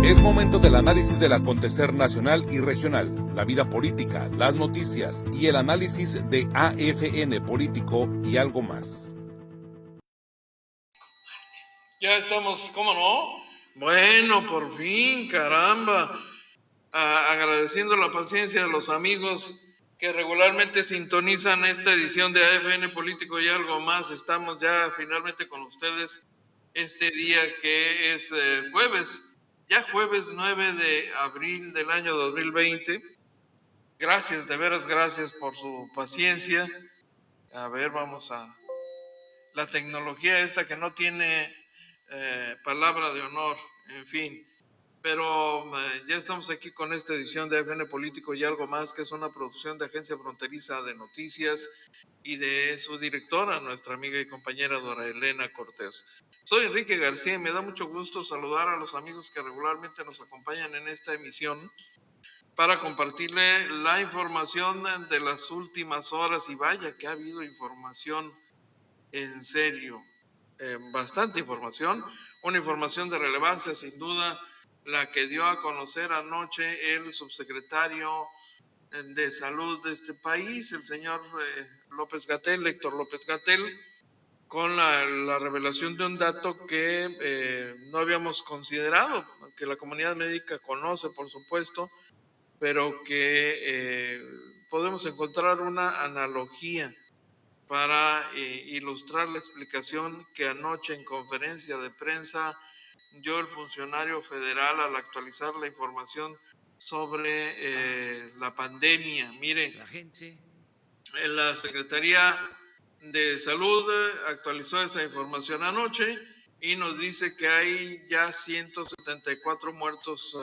Es momento del análisis del acontecer nacional y regional, la vida política, las noticias y el análisis de AFN Político y algo más. Ya estamos, ¿cómo no? Bueno, por fin, caramba. Agradeciendo la paciencia de los amigos que regularmente sintonizan esta edición de AFN Político y algo más. Estamos ya finalmente con ustedes este día que es jueves, ya jueves 9 de abril del año 2020. Gracias, de veras, gracias por su paciencia. A ver, vamos a... La tecnología esta que no tiene palabra de honor, en fin. Pero ya estamos aquí con esta edición de AFN Político y algo más, que es una producción de Agencia Fronteriza de Noticias y de su directora, nuestra amiga y compañera Dora Elena Cortés. Soy Enrique García y me da mucho gusto saludar a los amigos que regularmente nos acompañan en esta emisión para compartirle la información de las últimas horas. Y vaya que ha habido información en serio, bastante información, una información de relevancia sin duda, la que dio a conocer anoche el subsecretario de Salud de este país, el señor López-Gatell, Héctor López-Gatell, con la revelación de un dato que no habíamos considerado, que la comunidad médica conoce, por supuesto, pero que podemos encontrar una analogía para ilustrar la explicación que anoche en conferencia de prensa dio el funcionario federal al actualizar la información sobre la pandemia. Mire, la Secretaría de Salud actualizó esa información anoche y nos dice que hay ya 174 muertos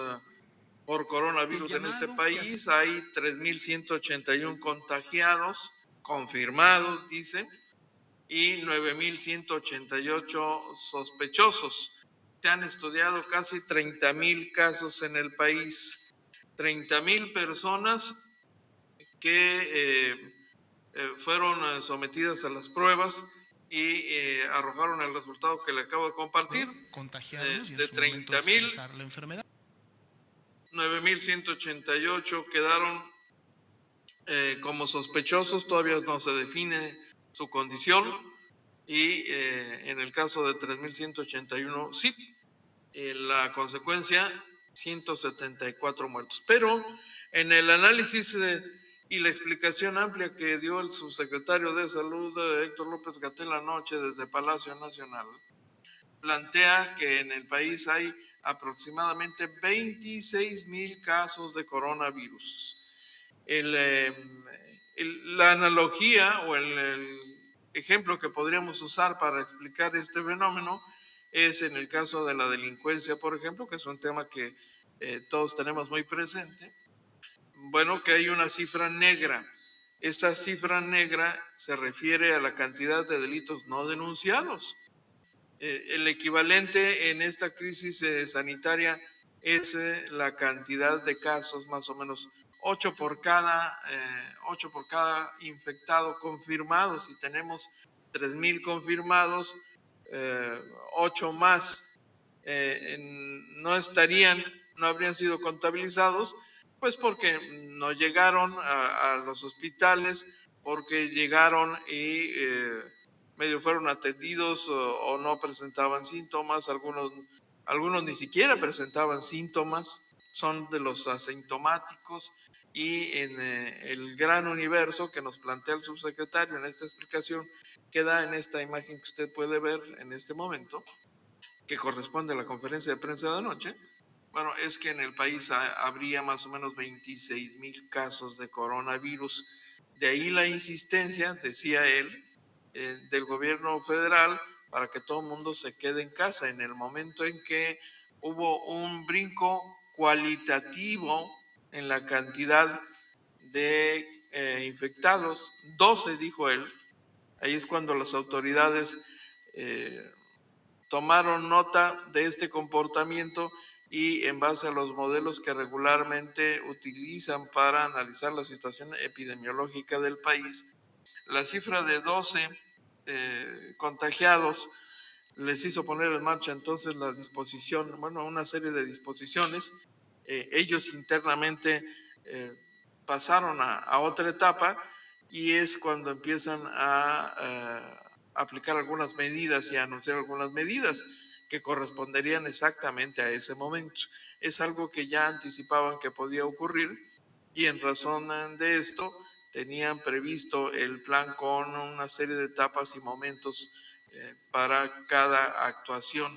por coronavirus en este país, hay 3.181 contagiados confirmados, dice, y 9.188 sospechosos. Se han estudiado casi 30,000 casos en el país, 30,000 personas que fueron sometidas a las pruebas y arrojaron el resultado que le acabo de compartir. De 30,000, 9.188 quedaron como sospechosos, todavía no se define su condición, y en el caso de 3.181 sí, la consecuencia 174 muertos. Pero en el análisis y la explicación amplia que dio el subsecretario de Salud Héctor López-Gatell anoche desde Palacio Nacional, plantea que en el país hay aproximadamente 26,000 casos de coronavirus. La analogía o el ejemplo que podríamos usar para explicar este fenómeno es en el caso de la delincuencia, por ejemplo, que es un tema que todos tenemos muy presente. Bueno, que hay una cifra negra. Esta cifra negra se refiere a la cantidad de delitos no denunciados. El equivalente en esta crisis sanitaria es la cantidad de casos, más o menos 8 por cada infectado confirmado. Si tenemos 3,000 confirmados, 8 más no habrían sido contabilizados, pues porque no llegaron a los hospitales, porque llegaron y medio fueron atendidos o no presentaban síntomas, algunos ni siquiera presentaban síntomas, son de los asintomáticos. Y en el gran universo que nos plantea el subsecretario en esta explicación, queda en esta imagen que usted puede ver en este momento, que corresponde a la conferencia de prensa de anoche. Bueno, es que en el país habría más o menos 26,000 casos de coronavirus. De ahí la insistencia, decía él, del gobierno federal para que todo el mundo se quede en casa. En el momento en que hubo un brinco cualitativo en la cantidad de infectados, 12 dijo él, ahí es cuando las autoridades tomaron nota de este comportamiento y en base a los modelos que regularmente utilizan para analizar la situación epidemiológica del país, la cifra de 12 contagiados les hizo poner en marcha entonces la disposición, bueno, una serie de disposiciones. Ellos internamente pasaron a otra etapa y es cuando empiezan a aplicar algunas medidas y a anunciar algunas medidas que corresponderían exactamente a ese momento. Es algo que ya anticipaban que podía ocurrir y en razón de esto tenían previsto el plan con una serie de etapas y momentos para cada actuación.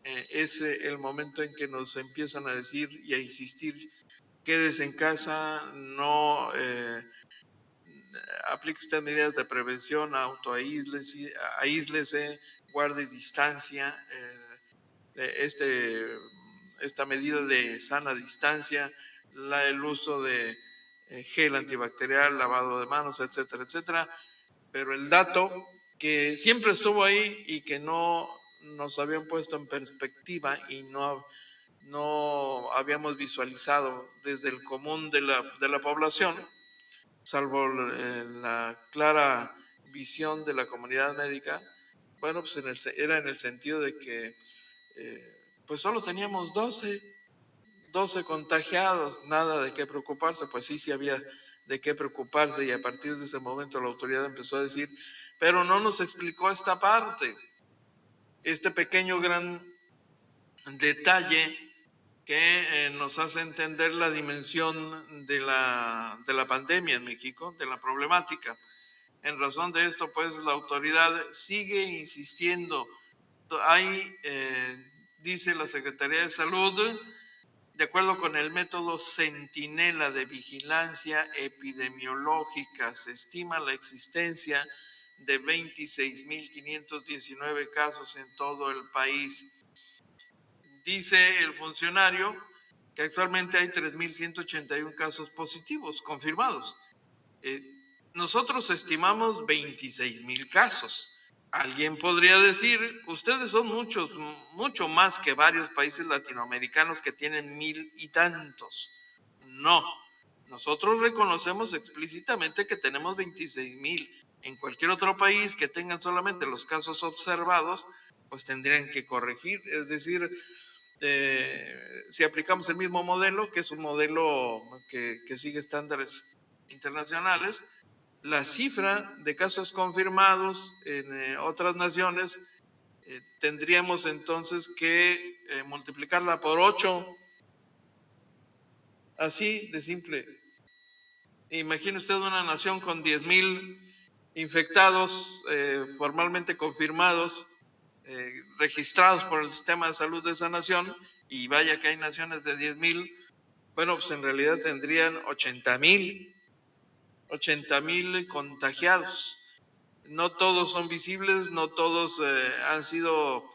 Es el momento en que nos empiezan a decir y a insistir: quédese en casa, no aplique usted medidas de prevención, aíslese, guarde distancia, esta medida de sana distancia, el uso de gel antibacterial, lavado de manos, etcétera, etcétera. Pero el dato que siempre estuvo ahí y que no nos habían puesto en perspectiva y no habíamos visualizado desde el común de la población, salvo la clara visión de la comunidad médica, bueno, pues era en el sentido de que pues solo teníamos 12 contagiados, nada de qué preocuparse. Pues sí había de qué preocuparse, y a partir de ese momento la autoridad empezó a decir, pero no nos explicó esta parte, este pequeño gran detalle que nos hace entender la dimensión de la pandemia en México, de la problemática. En razón de esto, pues la autoridad sigue insistiendo. Hay, dice la Secretaría de Salud, de acuerdo con el método Centinela de vigilancia epidemiológica, se estima la existencia de 26.519 casos en todo el país. Dice el funcionario que actualmente hay 3.181 casos positivos confirmados. Nosotros estimamos 26,000 casos. Alguien podría decir, ustedes son mucho más que varios países latinoamericanos que tienen 1,000 y tantos. No, nosotros reconocemos explícitamente que tenemos 26,000. En cualquier otro país que tengan solamente los casos observados, pues tendrían que corregir. Es decir, si aplicamos el mismo modelo, que es un modelo que sigue estándares internacionales, la cifra de casos confirmados en otras naciones tendríamos entonces que multiplicarla por 8, así de simple. Imagine usted una nación con 10,000 infectados formalmente confirmados, registrados por el sistema de salud de esa nación, y vaya que hay naciones de 10,000, bueno, pues en realidad tendrían 80,000 contagiados. No todos son visibles, no todos han sido,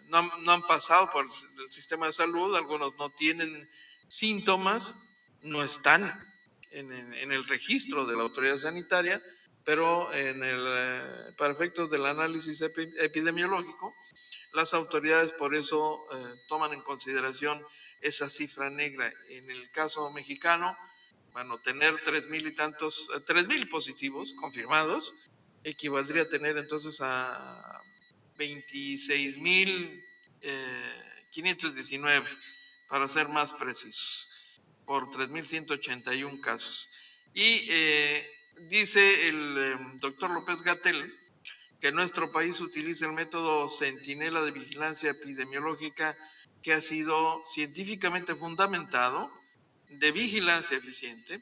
no han pasado por el sistema de salud, algunos no tienen síntomas, no están en el registro de la autoridad sanitaria, pero para efectos del análisis epidemiológico, las autoridades por eso toman en consideración esa cifra negra. En el caso mexicano, bueno, tener 3,000 positivos confirmados equivaldría a tener entonces a 26,519, para ser más precisos, por 3,181 casos. Y dice el doctor López-Gatell que nuestro país utiliza el método Centinela de vigilancia epidemiológica, que ha sido científicamente fundamentado, de vigilancia eficiente,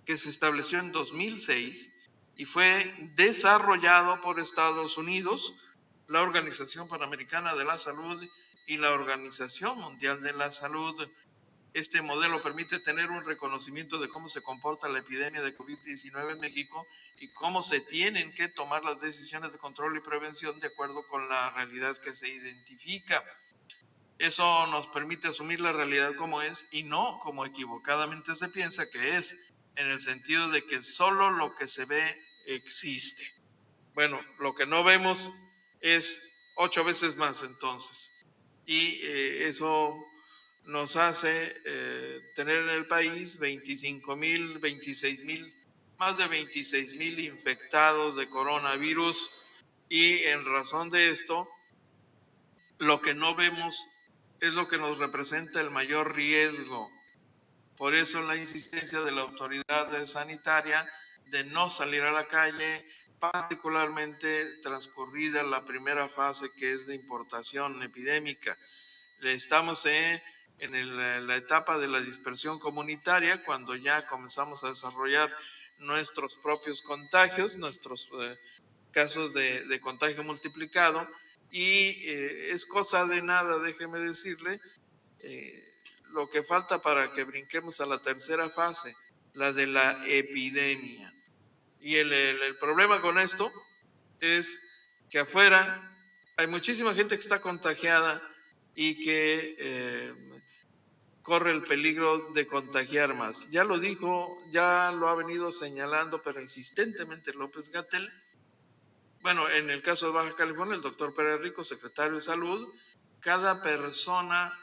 que se estableció en 2006 y fue desarrollado por Estados Unidos, la Organización Panamericana de la Salud y la Organización Mundial de la Salud. Este modelo permite tener un reconocimiento de cómo se comporta la epidemia de COVID-19 en México y cómo se tienen que tomar las decisiones de control y prevención de acuerdo con la realidad que se identifica. Eso nos permite asumir la realidad como es y no como equivocadamente se piensa que es, en el sentido de que solo lo que se ve existe. Bueno, lo que no vemos es 8 veces más entonces. Y eso nos hace tener en el país 25,000, 26,000, más de 26,000 infectados de coronavirus, y en razón de esto, lo que no vemos es lo que nos representa el mayor riesgo. Por eso la insistencia de la autoridad sanitaria de no salir a la calle, particularmente transcurrida la primera fase, que es de importación epidémica. Estamos en la etapa de la dispersión comunitaria, cuando ya comenzamos a desarrollar nuestros propios contagios, nuestros casos de contagio multiplicado, y es cosa de nada, déjeme decirle, lo que falta para que brinquemos a la tercera fase, la de la epidemia. Y el problema con esto es que afuera hay muchísima gente que está contagiada y que corre el peligro de contagiar más. Ya lo dijo, ya lo ha venido señalando, pero insistentemente López-Gatell. Bueno, en el caso de Baja California, el doctor Pérez Rico, secretario de Salud, cada persona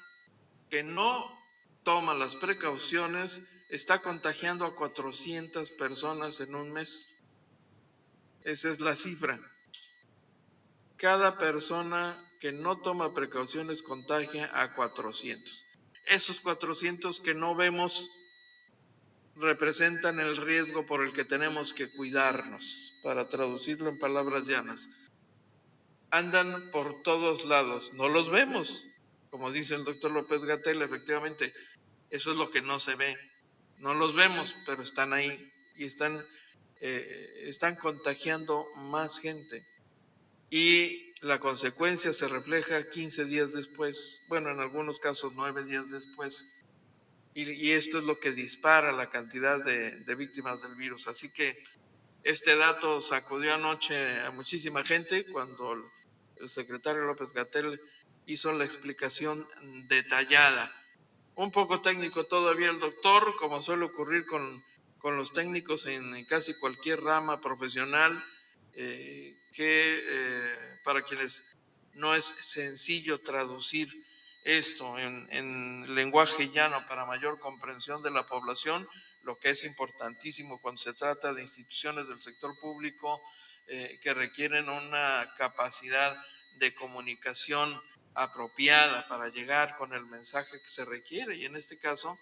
que no toma las precauciones está contagiando a 400 personas en un mes. Esa es la cifra. Cada persona que no toma precauciones contagia a 400. Esos 400 que no vemos representan el riesgo por el que tenemos que cuidarnos, para traducirlo en palabras llanas. Andan por todos lados, no los vemos. Como dice el doctor López-Gatell, efectivamente, eso es lo que no se ve. No los vemos, pero están ahí y están contagiando más gente. Y la consecuencia se refleja 15 días después, bueno, en algunos casos 9 días después. Y esto es lo que dispara la cantidad de víctimas del virus. Así que este dato sacudió anoche a muchísima gente cuando el secretario López-Gatell hizo la explicación detallada. Un poco técnico todavía el doctor, como suele ocurrir con los técnicos en casi cualquier rama profesional, para quienes no es sencillo traducir esto en lenguaje llano para mayor comprensión de la población, lo que es importantísimo cuando se trata de instituciones del sector público que requieren una capacidad de comunicación apropiada para llegar con el mensaje que se requiere. Y en este caso,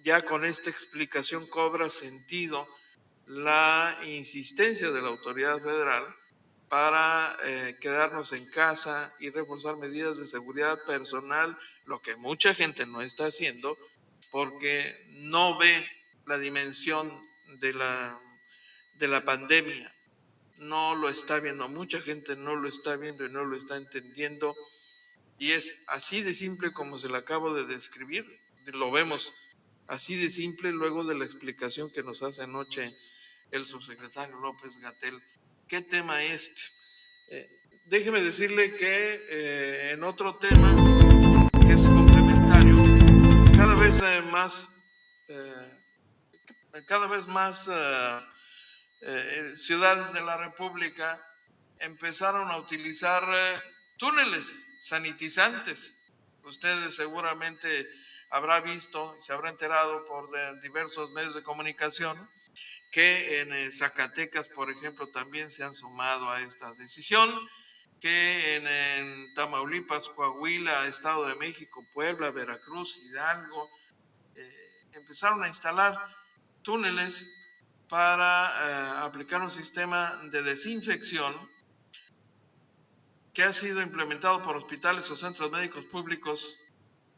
ya con esta explicación cobra sentido la insistencia de la autoridad federal para quedarnos en casa y reforzar medidas de seguridad personal, lo que mucha gente no está haciendo porque no ve la dimensión de la pandemia. No lo está viendo, mucha gente no lo está viendo y no lo está entendiendo, y es así de simple como se lo acabo de describir. Lo vemos así de simple luego de la explicación que nos hace anoche el subsecretario López-Gatell. ¿Qué tema este? Déjeme decirle que en otro tema que es complementario, cada vez más ciudades de la República empezaron a utilizar túneles sanitizantes. Ustedes seguramente habrá visto y se habrá enterado por diversos medios de comunicación que en Zacatecas, por ejemplo, también se han sumado a esta decisión, que en Tamaulipas, Coahuila, Estado de México, Puebla, Veracruz, Hidalgo, empezaron a instalar túneles para aplicar un sistema de desinfección que ha sido implementado por hospitales o centros médicos públicos,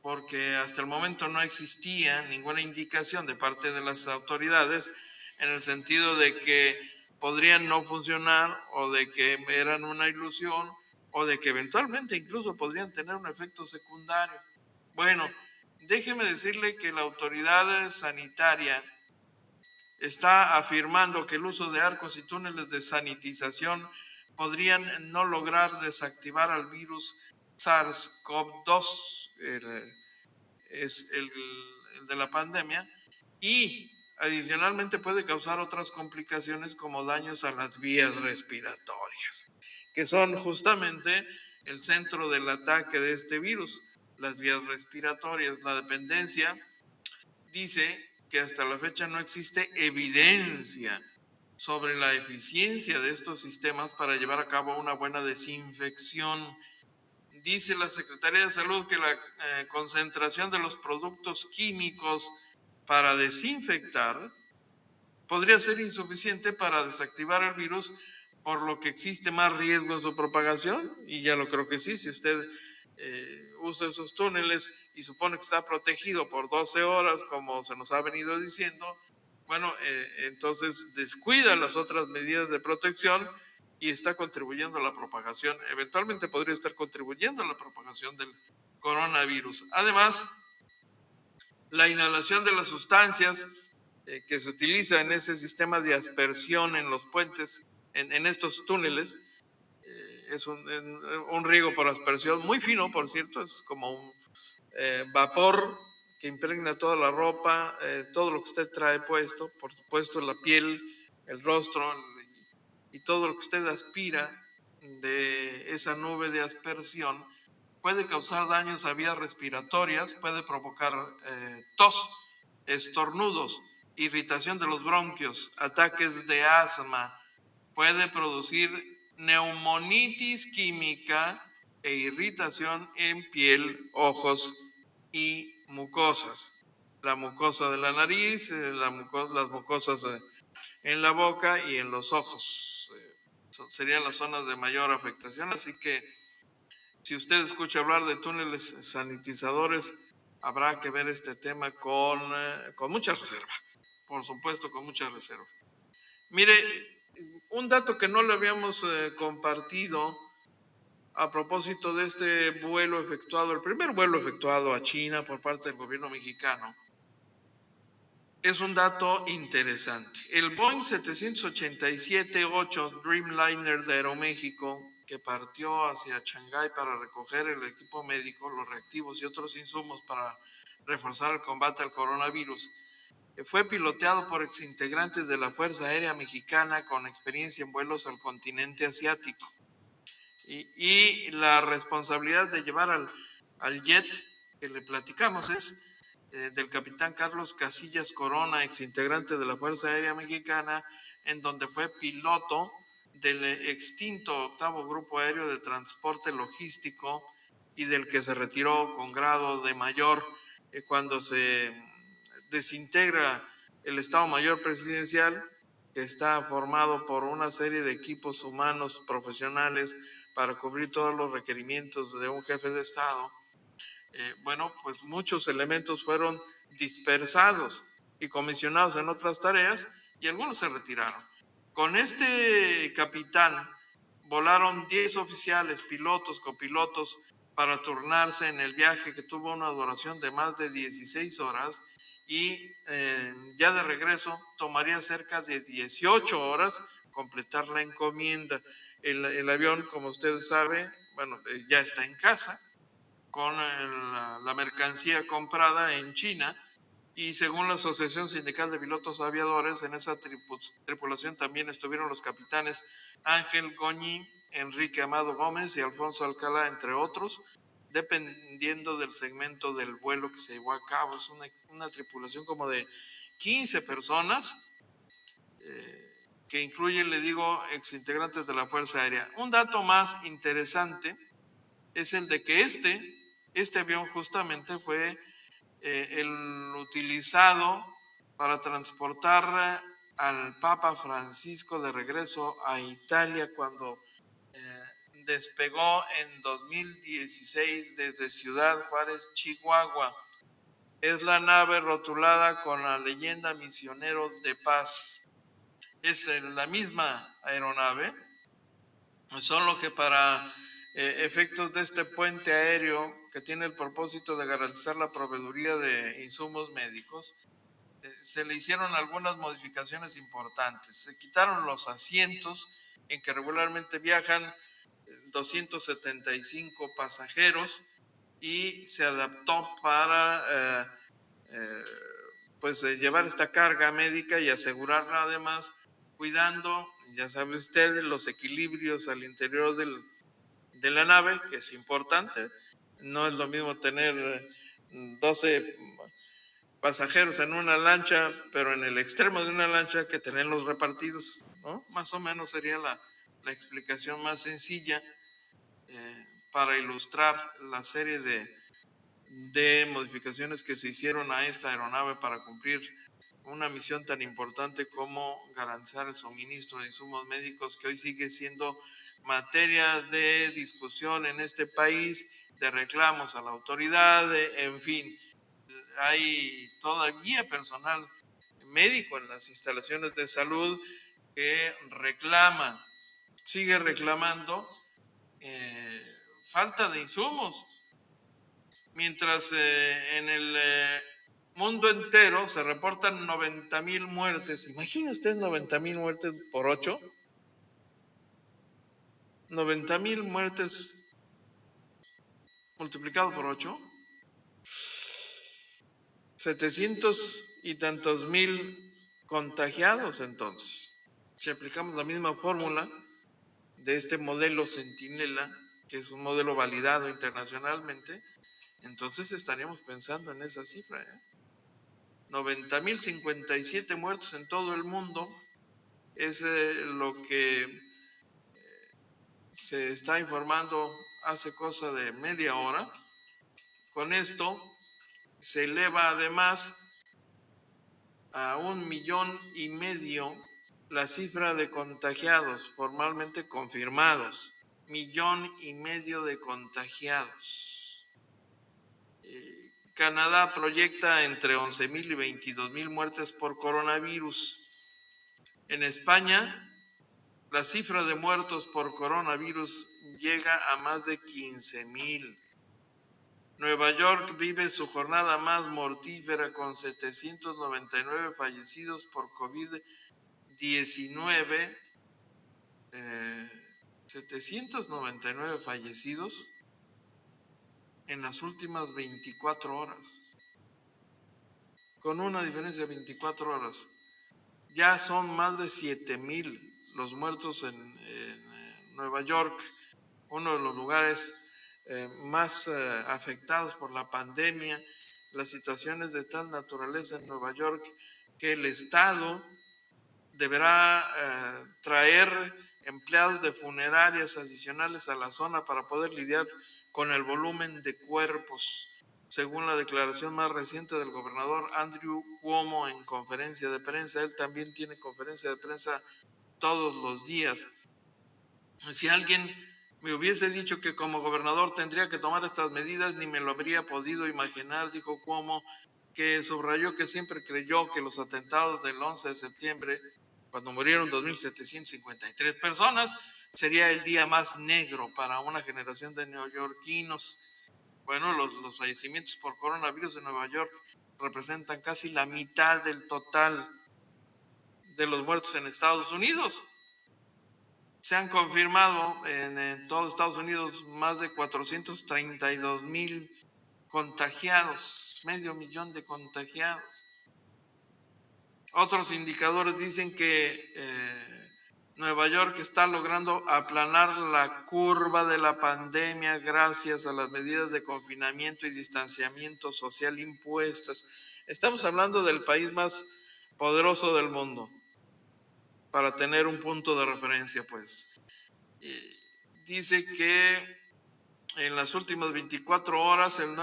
porque hasta el momento no existía ninguna indicación de parte de las autoridades en el sentido de que podrían no funcionar o de que eran una ilusión o de que eventualmente incluso podrían tener un efecto secundario. Bueno, déjeme decirle que la autoridad sanitaria está afirmando que el uso de arcos y túneles de sanitización podrían no lograr desactivar al virus SARS-CoV-2, es el de la pandemia, y adicionalmente puede causar otras complicaciones como daños a las vías respiratorias, que son justamente el centro del ataque de este virus, las vías respiratorias. La dependencia dice que hasta la fecha no existe evidencia sobre la eficiencia de estos sistemas para llevar a cabo una buena desinfección. dice la Secretaría de Salud que la concentración de los productos químicos para desinfectar podría ser insuficiente para desactivar el virus, por lo que existe más riesgo en su propagación, y ya lo creo que sí, si usted usa esos túneles y supone que está protegido por 12 horas, como se nos ha venido diciendo, bueno, entonces descuida las otras medidas de protección y está contribuyendo a la propagación, eventualmente podría estar contribuyendo a la propagación del coronavirus. Además, la inhalación de las sustancias que se utiliza en ese sistema de aspersión en los puentes, en estos túneles, es un riego por aspersión muy fino, por cierto, es como un vapor que impregna toda la ropa, todo lo que usted trae puesto, por supuesto la piel, el rostro y todo lo que usted aspira de esa nube de aspersión puede causar daños a vías respiratorias, puede provocar tos, estornudos, irritación de los bronquios, ataques de asma, puede producir neumonitis química e irritación en piel, ojos y mucosas. La mucosa de la nariz, las mucosas en la boca y en los ojos. Serían las zonas de mayor afectación, así que si usted escucha hablar de túneles sanitizadores, habrá que ver este tema con mucha reserva, por supuesto, con mucha reserva. Mire, un dato que no le habíamos compartido a propósito de este vuelo efectuado, el primer vuelo efectuado a China por parte del gobierno mexicano, es un dato interesante. El Boeing 787-8 Dreamliner de Aeroméxico, que partió hacia Shanghái para recoger el equipo médico, los reactivos y otros insumos para reforzar el combate al coronavirus, fue piloteado por exintegrantes de la Fuerza Aérea Mexicana con experiencia en vuelos al continente asiático. Y la responsabilidad de llevar al jet que le platicamos es del capitán Carlos Casillas Corona, exintegrante de la Fuerza Aérea Mexicana, en donde fue piloto del extinto octavo Grupo Aéreo de Transporte Logístico y del que se retiró con grado de mayor cuando se desintegra el Estado Mayor Presidencial, que está formado por una serie de equipos humanos profesionales para cubrir todos los requerimientos de un jefe de Estado. Bueno, pues muchos elementos fueron dispersados y comisionados en otras tareas y algunos se retiraron. Con este capitán volaron 10 oficiales, pilotos, copilotos para turnarse en el viaje que tuvo una duración de más de 16 horas y ya de regreso tomaría cerca de 18 horas completar la encomienda. El avión, como ustedes saben, bueno, ya está en casa con la mercancía comprada en China y según la Asociación Sindical de Pilotos Aviadores, en esa tripulación también estuvieron los capitanes Ángel Goñi, Enrique Amado Gómez y Alfonso Alcalá, entre otros, dependiendo del segmento del vuelo que se llevó a cabo. Es una tripulación como de 15 personas, que incluye, le digo, exintegrantes de la Fuerza Aérea. Un dato más interesante es el de que este avión justamente fue el utilizado para transportar al Papa Francisco de regreso a Italia cuando despegó en 2016 desde Ciudad Juárez, Chihuahua. Es la nave rotulada con la leyenda Misioneros de Paz. Es la misma aeronave, solo que para efectos de este puente aéreo que tiene el propósito de garantizar la proveeduría de insumos médicos, se le hicieron algunas modificaciones importantes. Se quitaron los asientos en que regularmente viajan 275 pasajeros y se adaptó para llevar esta carga médica y asegurarla además cuidando, ya sabe usted, los equilibrios al interior de la nave, que es importante. No es lo mismo tener 12 pasajeros en una lancha, pero en el extremo de una lancha, que tenerlos repartidos, ¿no? Más o menos sería la explicación más sencilla, para ilustrar la serie de modificaciones que se hicieron a esta aeronave para cumplir una misión tan importante como garantizar el suministro de insumos médicos, que hoy sigue siendo materia de discusión en este país, de reclamos a la autoridad, en fin, hay todavía personal médico en las instalaciones de salud que sigue reclamando falta de insumos, mientras en el mundo entero se reportan 90,000 muertes. Imagina usted 90,000 muertes por 8. 90,000 muertes multiplicado por 8. 700 y tantos mil contagiados. Entonces, si aplicamos la misma fórmula de este modelo Centinela, que es un modelo validado internacionalmente, entonces estaríamos pensando en esa cifra, 90,057 muertos en todo el mundo es lo que se está informando hace cosa de media hora. Con esto se eleva además a 1,5 millones la cifra de contagiados formalmente confirmados. 1,5 millones de contagiados. Canadá proyecta entre 11,000 y 22,000 muertes por coronavirus. En España, la cifra de muertos por coronavirus llega a más de 15,000. Nueva York vive su jornada más mortífera con 799 fallecidos por COVID-19. 799 fallecidos en las últimas 24 horas. Con una diferencia de 24 horas. Ya son más de 7,000 los muertos en Nueva York, uno de los lugares más afectados por la pandemia. La situación es de tal naturaleza en Nueva York que el Estado deberá traer empleados de funerarias adicionales a la zona para poder lidiar con el volumen de cuerpos, según la declaración más reciente del gobernador Andrew Cuomo en conferencia de prensa. Él también tiene conferencia de prensa todos los días. Si alguien me hubiese dicho que como gobernador tendría que tomar estas medidas, ni me lo habría podido imaginar, dijo Cuomo, que subrayó que siempre creyó que los atentados del 11 de septiembre, cuando murieron 2,753 personas, sería el día más negro para una generación de neoyorquinos. Bueno, los fallecimientos por coronavirus en Nueva York representan casi la mitad del total de los muertos en Estados Unidos. Se han confirmado en todo Estados Unidos más de 432,000 contagiados, 500,000 de contagiados. Otros indicadores dicen que Nueva York está logrando aplanar la curva de la pandemia gracias a las medidas de confinamiento y distanciamiento social impuestas. Estamos hablando del país más poderoso del mundo, para tener un punto de referencia, pues. Dice que en las últimas 24 horas el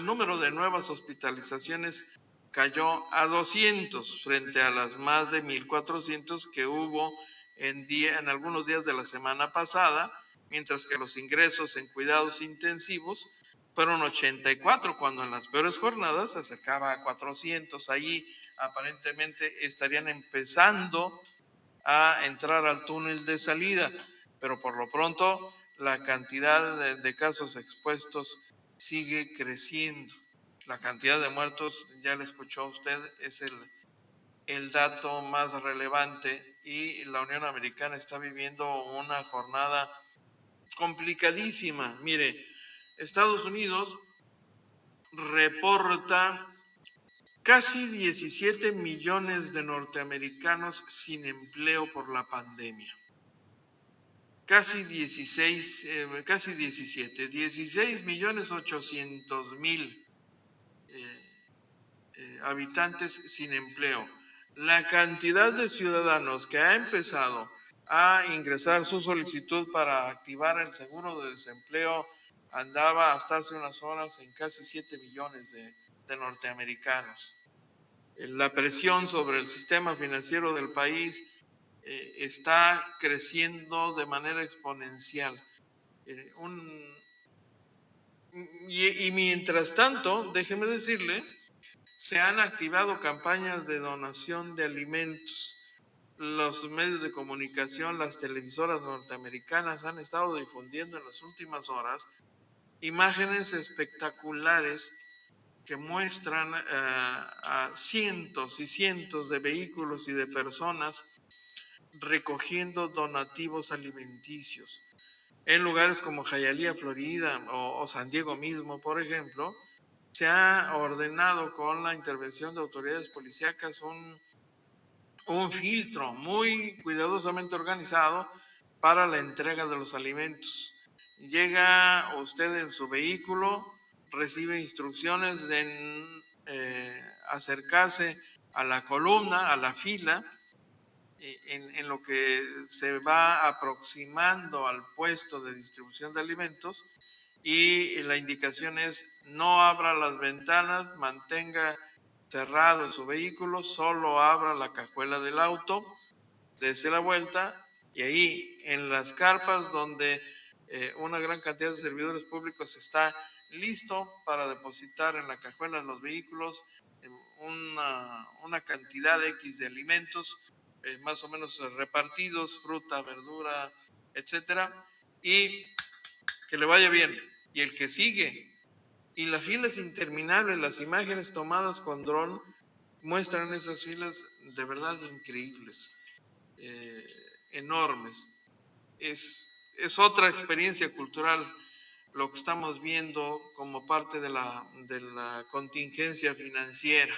número de nuevas hospitalizaciones cayó a 200 frente a las más de 1,400 que hubo en algunos días de la semana pasada, mientras que los ingresos en cuidados intensivos fueron 84, cuando en las peores jornadas se acercaba a 400. Allí aparentemente estarían empezando a entrar al túnel de salida, pero por lo pronto la cantidad de casos expuestos sigue creciendo. La cantidad de muertos, ya lo escuchó usted, es el dato más relevante, y la Unión Americana está viviendo una jornada complicadísima. Mire, Estados Unidos reporta casi 17 millones de norteamericanos sin empleo por la pandemia. Casi 16,800,000 habitantes sin empleo. La cantidad de ciudadanos que ha empezado a ingresar su solicitud para activar el seguro de desempleo andaba hasta hace unas horas en casi 7 millones de norteamericanos. La presión sobre el sistema financiero del país está creciendo de manera exponencial. Y mientras tanto, déjeme decirle, se han activado campañas de donación de alimentos. Los medios de comunicación, las televisoras norteamericanas han estado difundiendo en las últimas horas imágenes espectaculares que muestran a cientos y cientos de vehículos y de personas recogiendo donativos alimenticios. En lugares como Hialeah, Florida, o San Diego mismo, por ejemplo, se ha ordenado con la intervención de autoridades policíacas un filtro muy cuidadosamente organizado para la entrega de los alimentos. Llega usted en su vehículo, recibe instrucciones de acercarse a la columna, a la fila, en lo que se va aproximando al puesto de distribución de alimentos, y la indicación es: no abra las ventanas, mantenga cerrado su vehículo, solo abra la cajuela del auto, dése la vuelta, y ahí en las carpas donde una gran cantidad de servidores públicos está listo para depositar en la cajuela de los vehículos una cantidad X de alimentos, más o menos repartidos, fruta, verdura, etcétera, y que le vaya bien. Y el que sigue, y la fila es interminable. Las imágenes tomadas con dron muestran esas filas de verdad increíbles, enormes. Es otra experiencia cultural lo que estamos viendo como parte de la contingencia financiera.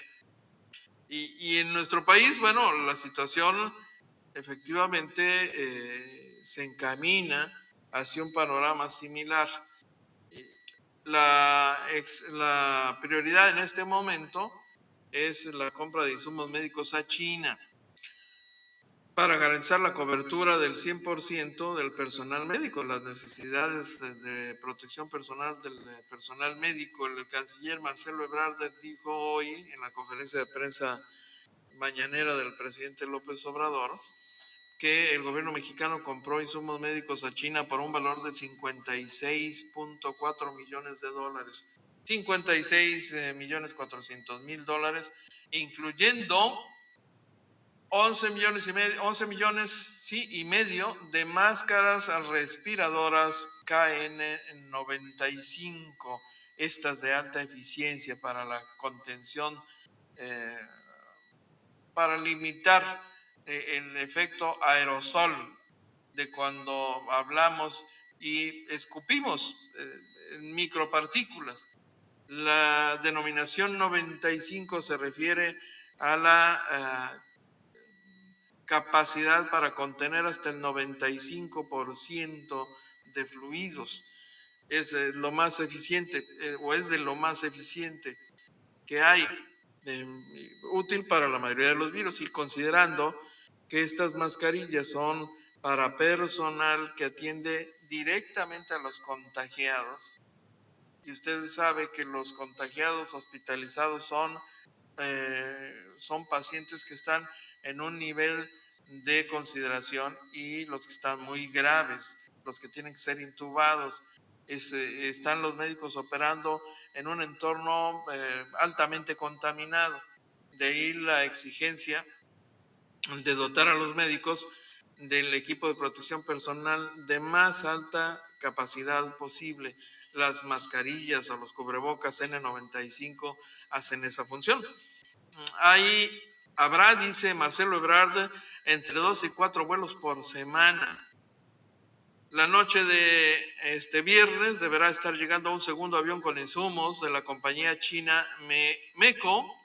Y en nuestro país, bueno, la situación efectivamente se encamina hacia un panorama similar. La prioridad en este momento es la compra de insumos médicos a China para garantizar la cobertura del 100% del personal médico, las necesidades de protección personal del personal médico. El canciller Marcelo Ebrard dijo hoy en la conferencia de prensa mañanera del presidente López Obrador que el gobierno mexicano compró insumos médicos a China por un valor de 56.4 millones de dólares, 56.400.000 dólares, incluyendo 11 millones y medio de máscaras respiradoras KN95, estas de alta eficiencia para la contención, para limitar el efecto aerosol de cuando hablamos y escupimos micropartículas. La denominación 95 se refiere a la capacidad para contener hasta el 95% de fluidos. Es lo más eficiente, o es de lo más eficiente que hay, útil para la mayoría de los virus, y considerando que estas mascarillas son para personal que atiende directamente a los contagiados, y usted sabe que los contagiados hospitalizados son pacientes que están en un nivel de consideración, y los que están muy graves, los que tienen que ser intubados, están los médicos operando en un entorno altamente contaminado. De ahí la exigencia de dotar a los médicos del equipo de protección personal de más alta capacidad posible. Las mascarillas o los cubrebocas N95 hacen esa función. Habrá, dice Marcelo Ebrard, entre 2 y 4 vuelos por semana. La noche de este viernes deberá estar llegando un segundo avión con insumos de la compañía china MECO,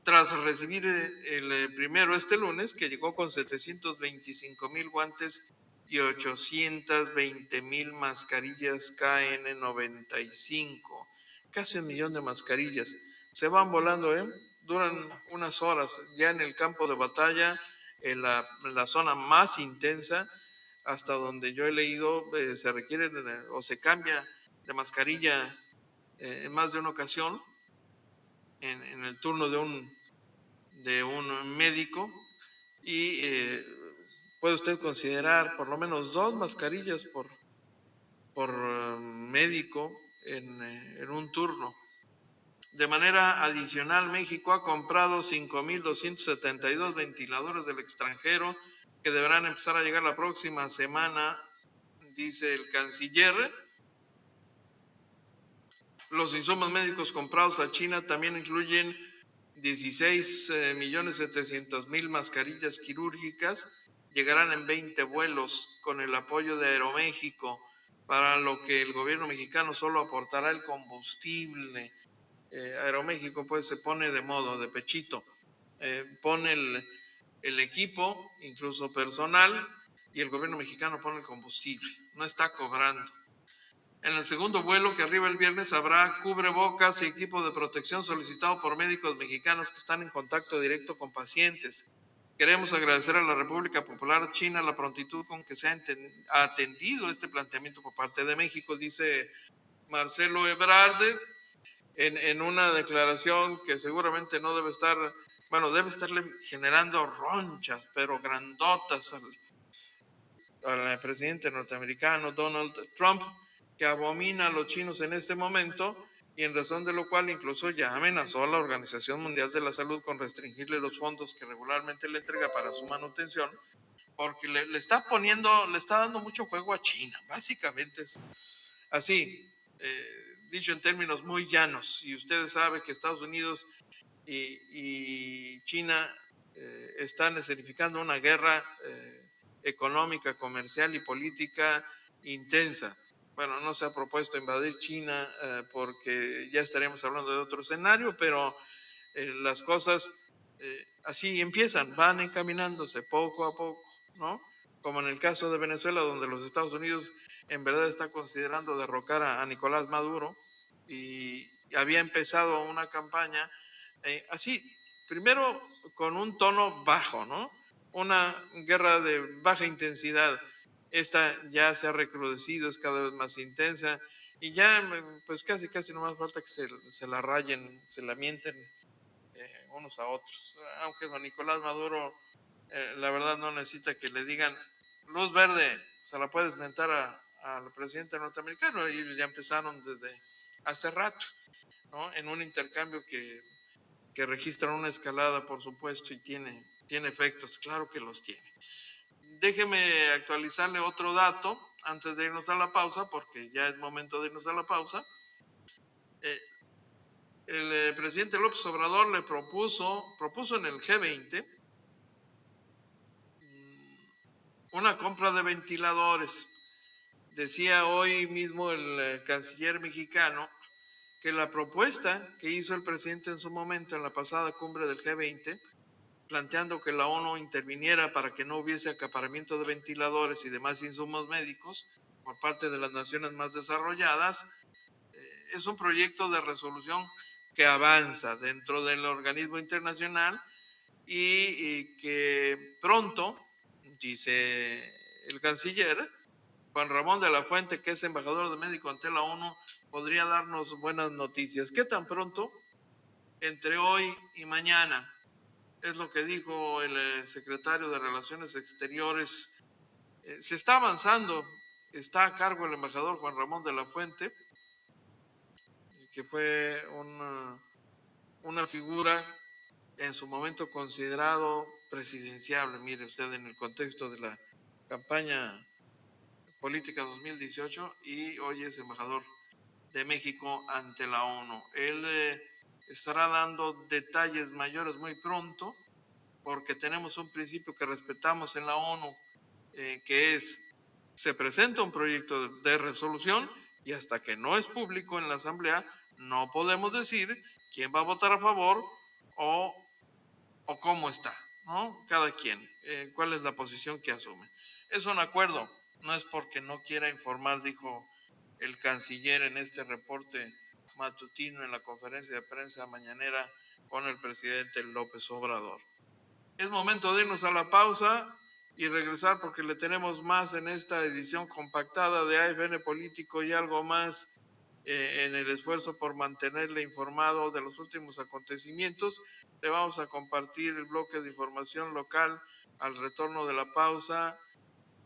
tras recibir el primero este lunes, que llegó con 725,000 guantes y 820,000 mascarillas KN95. Casi 1 millón de mascarillas. Se van volando, duran unas horas. Ya en el campo de batalla, en la zona más intensa, hasta donde yo he leído, se requieren o se cambia de mascarilla en más de una ocasión en el turno de un médico y puede usted considerar por lo menos 2 mascarillas por médico en un turno. De manera adicional, México ha comprado 5,272 ventiladores del extranjero que deberán empezar a llegar la próxima semana, dice el canciller. Los insumos médicos comprados a China también incluyen 16,700,000 mascarillas quirúrgicas. Llegarán en 20 vuelos con el apoyo de Aeroméxico, para lo que el gobierno mexicano solo aportará el combustible. Aeroméxico pues se pone de modo, de pechito, pone el equipo, incluso personal, y el gobierno mexicano pone el combustible, no está cobrando. En el segundo vuelo que arriba el viernes habrá cubrebocas y equipo de protección solicitado por médicos mexicanos que están en contacto directo con pacientes. Queremos agradecer a la República Popular China la prontitud con que se ha atendido este planteamiento por parte de México, dice Marcelo Ebrard, en una declaración que seguramente no debe estar, bueno, debe estarle generando ronchas, pero grandotas al presidente norteamericano Donald Trump, que abomina a los chinos en este momento y en razón de lo cual incluso ya amenazó a la Organización Mundial de la Salud con restringirle los fondos que regularmente le entrega para su manutención, porque le está dando mucho juego a China. Básicamente es así, dicho en términos muy llanos, y ustedes saben que Estados Unidos y China están escenificando una guerra económica, comercial y política intensa. Bueno, no se ha propuesto invadir China porque ya estaríamos hablando de otro escenario, pero las cosas así empiezan, van encaminándose poco a poco, ¿no? Como en el caso de Venezuela, donde los Estados Unidos en verdad está considerando derrocar a Nicolás Maduro y había empezado una campaña así, primero con un tono bajo, ¿no? Una guerra de baja intensidad. Esta ya se ha recrudecido, es cada vez más intensa y ya pues casi no más falta que se la rayen, se la mienten unos a otros. Aunque don Nicolás Maduro la verdad no necesita que le digan luz verde, se la puedes mentar al presidente norteamericano, y ya empezaron desde hace rato, ¿no? En un intercambio que registra una escalada, por supuesto, y tiene efectos, claro que los tiene. Déjeme actualizarle otro dato antes de irnos a la pausa, porque ya es momento de irnos a la pausa. El presidente López Obrador le propuso en el G20 una compra de ventiladores. Decía hoy mismo el canciller mexicano que la propuesta que hizo el presidente en su momento en la pasada cumbre del G20, planteando que la ONU interviniera para que no hubiese acaparamiento de ventiladores y demás insumos médicos por parte de las naciones más desarrolladas, es un proyecto de resolución que avanza dentro del organismo internacional y que pronto, dice el canciller, Juan Ramón de la Fuente, que es embajador de México ante la ONU, podría darnos buenas noticias. ¿Qué tan pronto? Entre hoy y mañana. Es lo que dijo el secretario de Relaciones Exteriores. Se está avanzando, está a cargo el embajador Juan Ramón de la Fuente, que fue una figura en su momento considerado presidenciable, mire usted, en el contexto de la campaña política 2018, y hoy es embajador de México ante la ONU. Él estará dando detalles mayores muy pronto, porque tenemos un principio que respetamos en la ONU, que es, se presenta un proyecto de resolución y hasta que no es público en la Asamblea, no podemos decir quién va a votar a favor o cómo está, ¿no? Cada quien, cuál es la posición que asume. Es un acuerdo, no es porque no quiera informar, dijo el canciller en este reporte matutino en la conferencia de prensa mañanera con el presidente López Obrador. Es momento de irnos a la pausa y regresar porque le tenemos más en esta edición compactada de AFN Político y algo más en el esfuerzo por mantenerle informado de los últimos acontecimientos. Le vamos a compartir el bloque de información local al retorno de la pausa.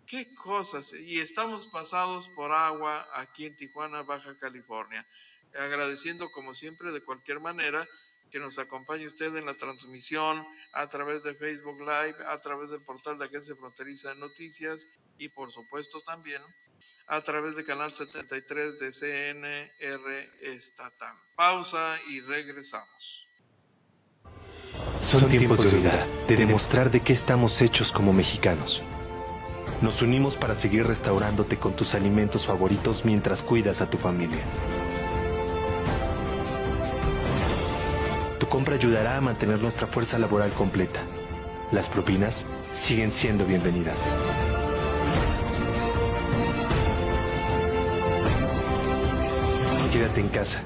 Qué cosas, y estamos pasados por agua aquí en Tijuana, Baja California. Agradeciendo como siempre, de cualquier manera, que nos acompañe usted en la transmisión a través de Facebook Live, a través del portal de Agencia Fronteriza de Noticias y por supuesto también a través de Canal 73 de CNR Estatal. Pausa y regresamos. Son tiempos de unidad, de demostrar de qué estamos hechos como mexicanos. Nos unimos para seguir restaurándote con tus alimentos favoritos mientras cuidas a tu familia. Tu compra ayudará a mantener nuestra fuerza laboral completa. Las propinas siguen siendo bienvenidas. Quédate en casa.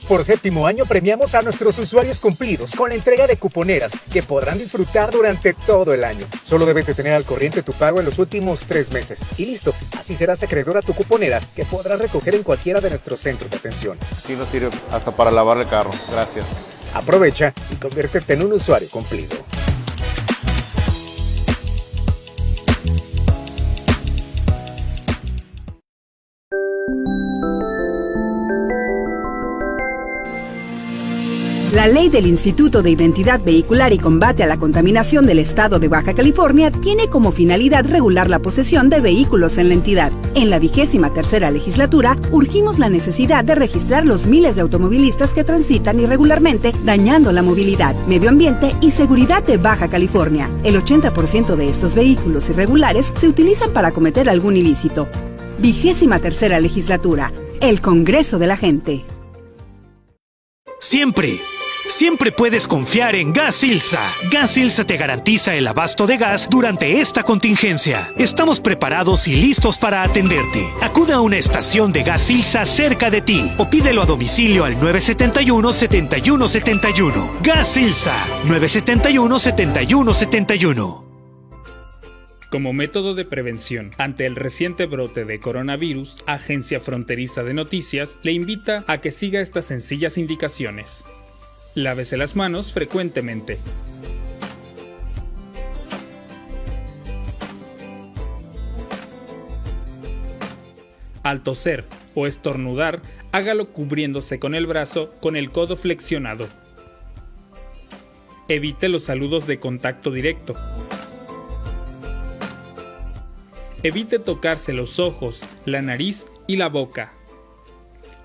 Por séptimo año premiamos a nuestros usuarios cumplidos con la entrega de cuponeras que podrán disfrutar durante todo el año. Solo debes de tener al corriente tu pago en los últimos 3 meses. Y listo, así serás acreedor a tu cuponera que podrás recoger en cualquiera de nuestros centros de atención. Sí nos sirve hasta para lavar el carro. Gracias. Aprovecha y conviértete en un usuario cumplido. La ley del Instituto de Identidad Vehicular y Combate a la Contaminación del Estado de Baja California tiene como finalidad regular la posesión de vehículos en la entidad. En la 23ª legislatura, urgimos la necesidad de registrar los miles de automovilistas que transitan irregularmente, dañando la movilidad, medio ambiente y seguridad de Baja California. El 80% de estos vehículos irregulares se utilizan para cometer algún ilícito. 23ª legislatura, el Congreso de la Gente. Siempre puedes confiar en Gas Ilsa. Gas Ilsa te garantiza el abasto de gas durante esta contingencia. Estamos preparados y listos para atenderte. Acude a una estación de Gas Ilsa cerca de ti o pídelo a domicilio al 971-7171. Gas Ilsa, 971-7171. Como método de prevención ante el reciente brote de coronavirus, Agencia Fronteriza de Noticias le invita a que siga estas sencillas indicaciones. Lávese las manos frecuentemente. Al toser o estornudar, hágalo cubriéndose con el brazo con el codo flexionado. Evite los saludos de contacto directo. Evite tocarse los ojos, la nariz y la boca.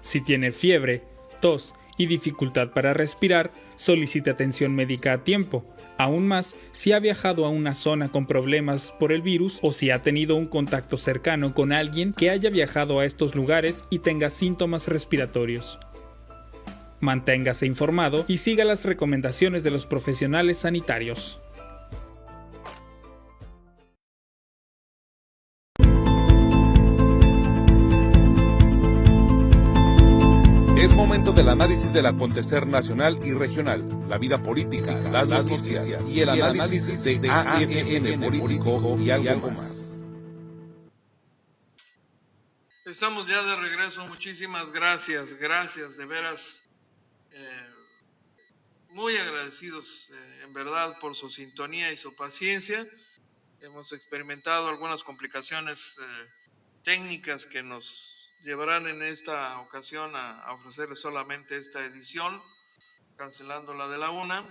Si tiene fiebre, tos y dificultad para respirar, solicite atención médica a tiempo. Aún más, si ha viajado a una zona con problemas por el virus o si ha tenido un contacto cercano con alguien que haya viajado a estos lugares y tenga síntomas respiratorios. Manténgase informado y siga las recomendaciones de los profesionales sanitarios. Es momento del análisis del acontecer nacional y regional, la vida política, las noticias y el análisis de AFN político y algo más. Estamos ya de regreso, muchísimas gracias, de veras, muy agradecidos en verdad por su sintonía y su paciencia. Hemos experimentado algunas complicaciones técnicas que nos llevarán en esta ocasión a ofrecerles solamente esta edición, cancelando la de la 1.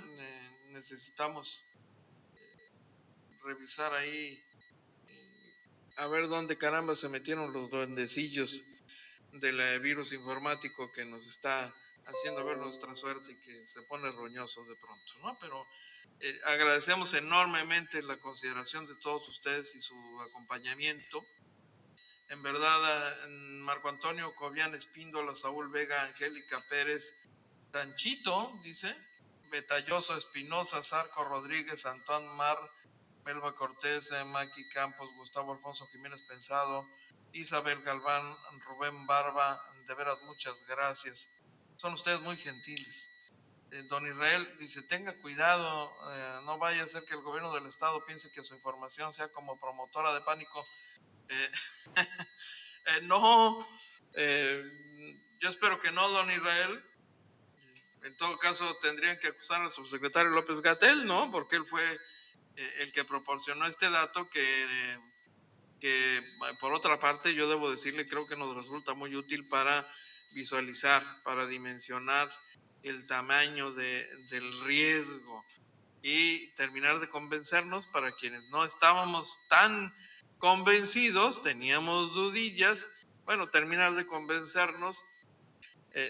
Necesitamos revisar ahí, a ver dónde caramba se metieron los duendecillos del virus informático que nos está haciendo ver nuestra suerte y que se pone roñoso de pronto, ¿no? Pero agradecemos enormemente la consideración de todos ustedes y su acompañamiento. En verdad, Marco Antonio Cobian Espíndola, Saúl Vega, Angélica Pérez, Tanchito, dice, Betalloso Espinosa, Zarco Rodríguez, Antoine Mar, Melba Cortés, Maki Campos, Gustavo Alfonso Jiménez Pensado, Isabel Galván, Rubén Barba, de veras muchas gracias. Son ustedes muy gentiles. Don Israel dice, tenga cuidado, no vaya a ser que el gobierno del estado piense que su información sea como promotora de pánico. No, yo espero que no, don Israel. En todo caso, tendrían que acusar al subsecretario López-Gatell, ¿no? Porque él fue el que proporcionó este dato que por otra parte, yo debo decirle, creo que nos resulta muy útil para visualizar, para dimensionar el tamaño del riesgo y terminar de convencernos para quienes no estábamos tan convencidos, teníamos dudillas, bueno, terminar de convencernos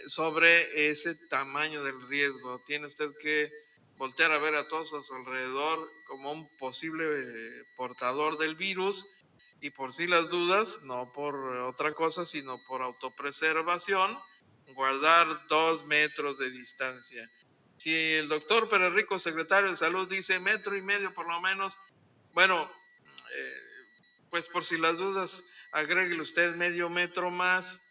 sobre ese tamaño del riesgo. Tiene usted que voltear a ver a todos a su alrededor como un posible portador del virus y por si las dudas, no por otra cosa, sino por autopreservación, guardar 2 metros de distancia. Si el doctor Pérez Rico, secretario de Salud, dice 1,5 metros por lo menos, bueno, pues por si las dudas, agréguele usted medio metro más.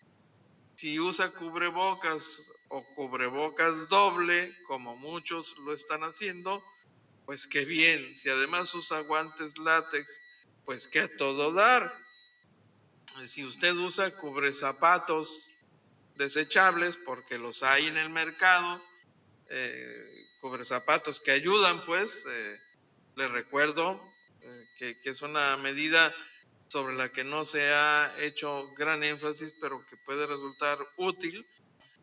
Si usa cubrebocas o cubrebocas doble, como muchos lo están haciendo, pues qué bien. Si además usa guantes látex, pues que a todo dar. Si usted usa cubrezapatos desechables, porque los hay en el mercado, cubrezapatos que ayudan, pues, les recuerdo que es una medida sobre la que no se ha hecho gran énfasis, pero que puede resultar útil.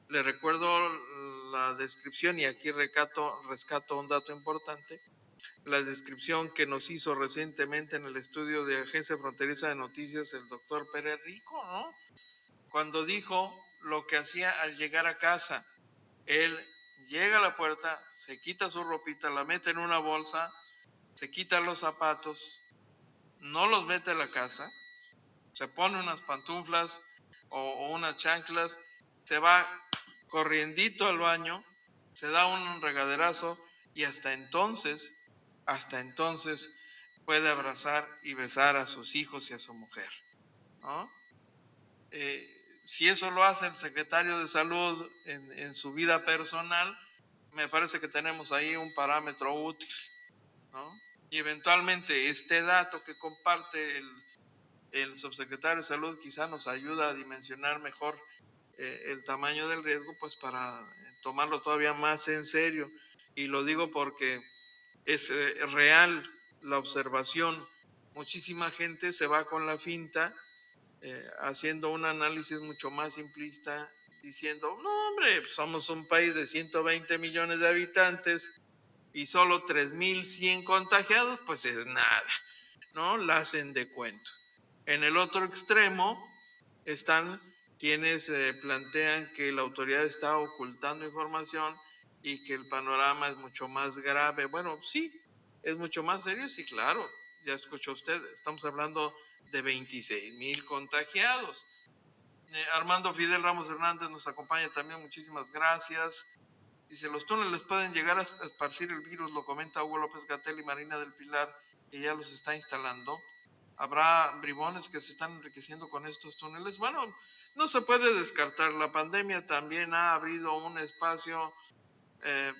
Le recuerdo la descripción, y aquí rescato un dato importante, la descripción que nos hizo recientemente en el estudio de Agencia Fronteriza de Noticias el doctor Pérez Rico, ¿no? Cuando dijo lo que hacía al llegar a casa. Él llega a la puerta, se quita su ropita, la mete en una bolsa, se quita los zapatos, no los mete a la casa, se pone unas pantuflas o unas chanclas, se va corriendito al baño, se da un regaderazo y hasta entonces puede abrazar y besar a sus hijos y a su mujer, ¿no? Si eso lo hace el secretario de Salud en su vida personal, me parece que tenemos ahí un parámetro útil, ¿no? Y eventualmente este dato que comparte el subsecretario de Salud quizá nos ayuda a dimensionar mejor el tamaño del riesgo, pues para tomarlo todavía más en serio. Y lo digo porque es real la observación. Muchísima gente se va con la finta haciendo un análisis mucho más simplista, diciendo, no hombre, somos un país de 120 millones de habitantes y solo 3,100 contagiados, pues es nada, ¿no? La hacen de cuento. En el otro extremo están quienes plantean que la autoridad está ocultando información y que el panorama es mucho más grave. Bueno, sí, es mucho más serio, sí, claro, ya escuchó usted, estamos hablando de 26,000 contagiados. Armando Fidel Ramos Hernández nos acompaña también, muchísimas gracias. Dice, los túneles pueden llegar a esparcir el virus, lo comenta Hugo López-Gatell y Marina del Pilar, que ya los está instalando. ¿Habrá bribones que se están enriqueciendo con estos túneles? Bueno, no se puede descartar, la pandemia también ha abrido un espacio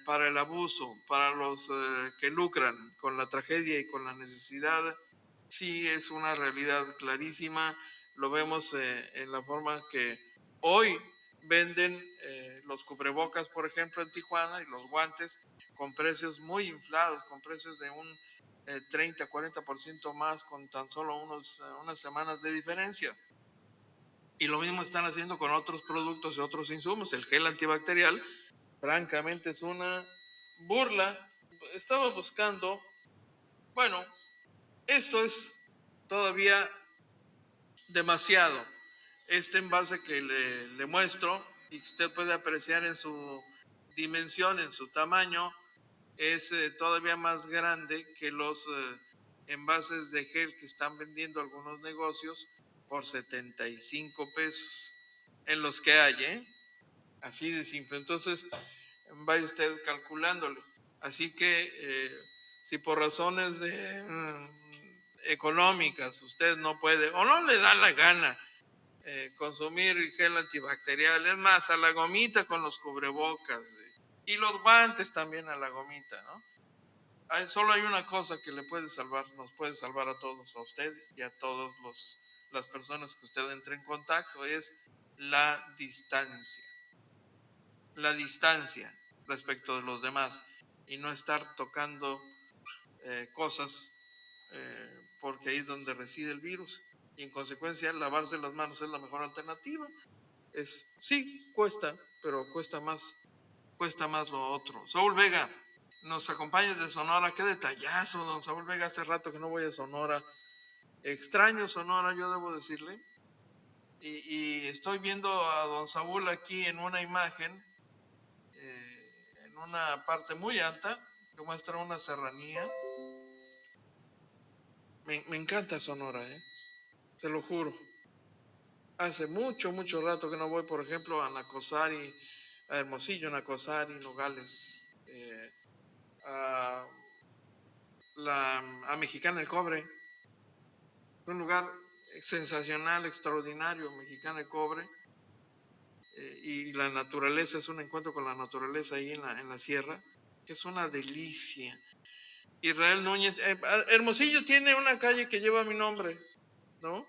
para el abuso, para los que lucran con la tragedia y con la necesidad. Sí, es una realidad clarísima, lo vemos en la forma que hoy venden los cubrebocas, por ejemplo, en Tijuana, y los guantes con precios muy inflados, con precios de un 30-40% más con tan solo unas semanas de diferencia. Y lo mismo están haciendo con otros productos y otros insumos. El gel antibacterial, francamente, es una burla. Estaba buscando, bueno, esto es todavía demasiado. Este envase que le muestro y que usted puede apreciar en su dimensión, en su tamaño, es todavía más grande que los envases de gel que están vendiendo algunos negocios por 75 pesos en los que hay, así de simple. Entonces, vaya usted calculándole. Así que si por razones económicas usted no puede o no le da la gana consumir gel antibacterial, es más, a la gomita con los cubrebocas, Y los guantes también a la gomita, ¿no? Solo hay una cosa que le puede salvar, nos puede salvar a todos, a usted y a todas las personas que usted entre en contacto, es la distancia. La distancia respecto de los demás y no estar tocando cosas porque ahí es donde reside el virus. Y en consecuencia, lavarse las manos es la mejor alternativa. Sí, cuesta, pero cuesta más lo otro. Saúl Vega, nos acompañas de Sonora. Qué detallazo, don Saúl Vega. Hace rato que no voy a Sonora. Extraño Sonora, yo debo decirle. Y estoy viendo a don Saúl aquí en una imagen, en una parte muy alta, que muestra una serranía. Me encanta Sonora, se lo juro. Hace mucho Rato que no voy, por ejemplo, a Nacosari, a Hermosillo, Nacosari, Nogales, a Mexicana del Cobre. Un lugar sensacional, extraordinario, Mexicana del Cobre. Y la naturaleza, es un encuentro con la naturaleza ahí en la sierra, que es una delicia. Israel Núñez, Hermosillo tiene una calle que lleva mi nombre, ¿no?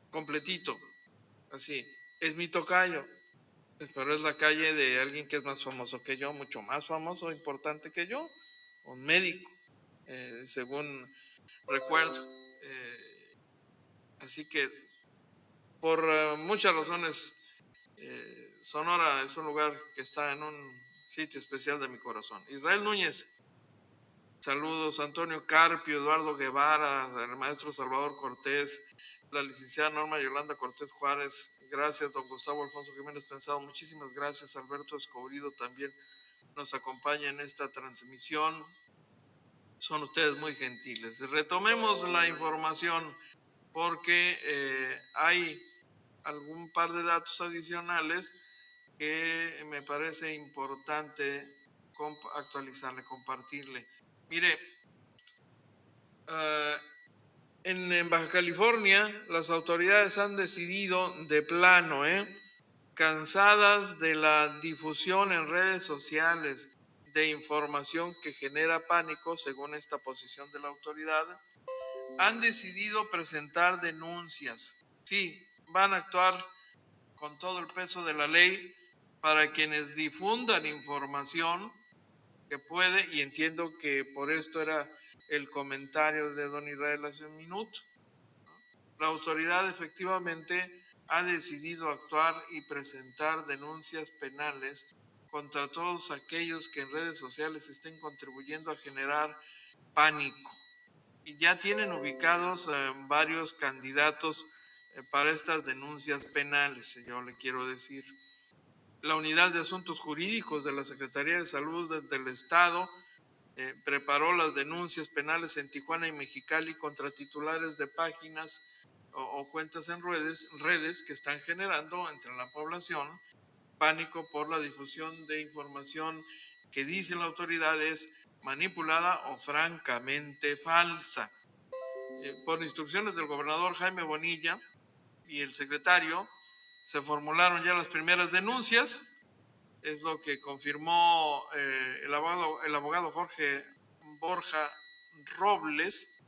Completito, así, es mi tocayo, pero es la calle de alguien que es más famoso que yo, mucho más famoso, importante que yo, un médico, según recuerdo. Así que, por muchas razones, Sonora es un lugar que está en un sitio especial de mi corazón. Israel Núñez, saludos. Antonio Carpio, Eduardo Guevara, el maestro Salvador Cortés, la licenciada Norma Yolanda Cortés Juárez, gracias. Don Gustavo Alfonso Jiménez Pensado, muchísimas gracias. Alberto Escobrido también nos acompaña en esta transmisión. Son ustedes muy gentiles. Retomemos la información porque hay algún par de datos adicionales que me parece importante actualizarle, compartirle. Mire, en Baja California las autoridades han decidido de plano, cansadas de la difusión en redes sociales de información que genera pánico, según esta posición de la autoridad, han decidido presentar denuncias. Sí, van a actuar con todo el peso de la ley para quienes difundan información que puede, y entiendo que por esto era el comentario de don Israel hace un minuto. La autoridad efectivamente ha decidido actuar y presentar denuncias penales contra todos aquellos que en redes sociales estén contribuyendo a generar pánico. Y ya tienen ubicados varios candidatos para estas denuncias penales, yo le quiero decir. La Unidad de Asuntos Jurídicos de la Secretaría de Salud del Estado preparó las denuncias penales en Tijuana y Mexicali contra titulares de páginas o cuentas en redes que están generando entre la población pánico por la difusión de información que dice la autoridad es manipulada o francamente falsa. Por instrucciones del gobernador Jaime Bonilla y el secretario, se formularon ya las primeras denuncias, es lo que confirmó el abogado Jorge Borja Robles.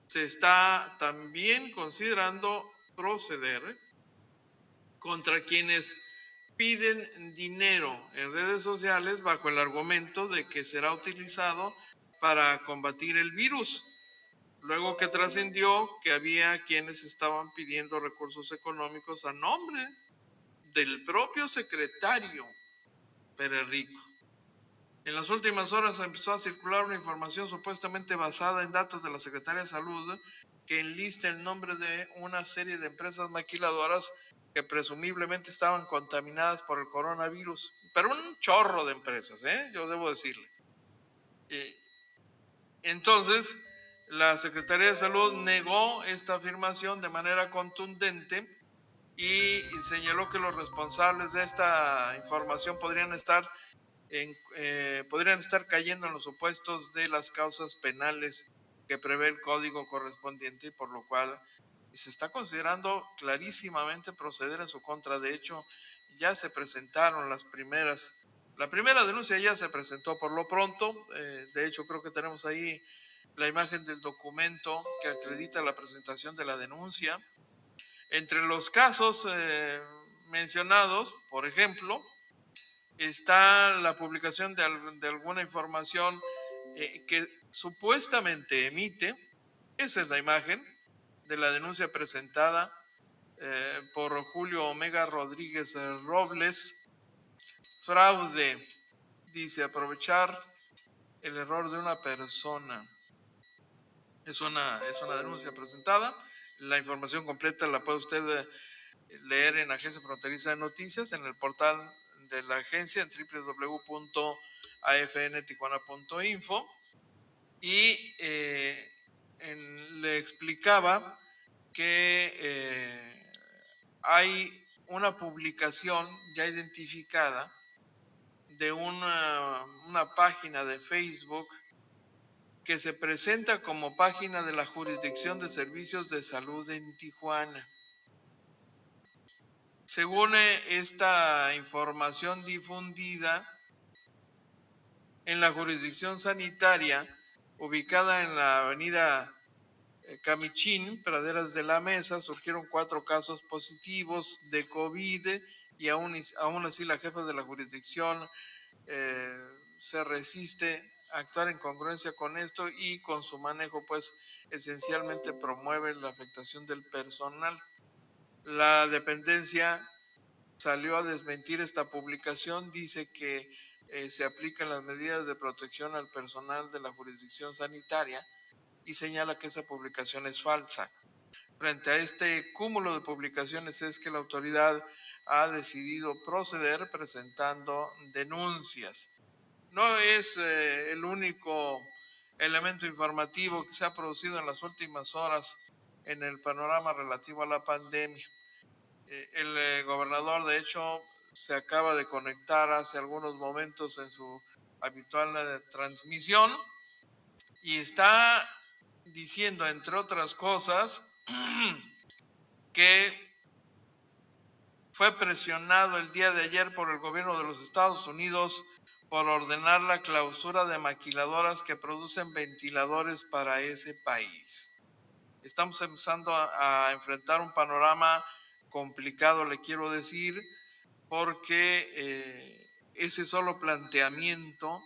Se está también considerando proceder contra quienes piden dinero en redes sociales bajo el argumento de que será utilizado para combatir el virus. Luego que trascendió que había quienes estaban pidiendo recursos económicos a nombre del propio secretario Pérez Rico. En las últimas horas empezó a circular una información supuestamente basada en datos de la Secretaría de Salud que enlista el nombre de una serie de empresas maquiladoras que presumiblemente estaban contaminadas por el coronavirus. Pero un chorro de empresas, yo debo decirle. Entonces, la Secretaría de Salud negó esta afirmación de manera contundente y señaló que los responsables de esta información podrían estar cayendo en los supuestos de las causas penales que prevé el código correspondiente, y por lo cual se está considerando clarísimamente proceder en su contra. De hecho, ya se presentaron las primeras La primera denuncia ya se presentó por lo pronto, de hecho creo que tenemos ahí la imagen del documento que acredita la presentación de la denuncia. Entre los casos mencionados, por ejemplo, está la publicación de alguna información que supuestamente emite, esa es la imagen de la denuncia presentada por Julio Omega Rodríguez Robles. Fraude, dice, aprovechar el error de una persona. Es una denuncia presentada. La información completa la puede usted leer en Agencia Fronteriza de Noticias, en el portal de la agencia en www.afntijuana.info. Y le explicaba que hay una publicación ya identificada de una página de Facebook que se presenta como página de la Jurisdicción de Servicios de Salud en Tijuana. Según esta información difundida, en la jurisdicción sanitaria ubicada en la avenida Camichín, Praderas de la Mesa, surgieron 4 casos positivos de COVID y aún así la jefa de la jurisdicción se resiste a actuar en congruencia con esto y con su manejo, pues esencialmente promueve la afectación del personal. La dependencia salió a desmentir esta publicación, dice que se aplican las medidas de protección al personal de la jurisdicción sanitaria y señala que esa publicación es falsa. Frente a este cúmulo de publicaciones es que la autoridad ha decidido proceder presentando denuncias. No es el único elemento informativo que se ha producido en las últimas horas en el panorama relativo a la pandemia. El gobernador, de hecho, se acaba de conectar hace algunos momentos en su habitual transmisión y está diciendo, entre otras cosas, que fue presionado el día de ayer por el gobierno de los Estados Unidos por ordenar la clausura de maquiladoras que producen ventiladores para ese país. Estamos empezando a enfrentar un panorama complicado, le quiero decir, porque ese solo planteamiento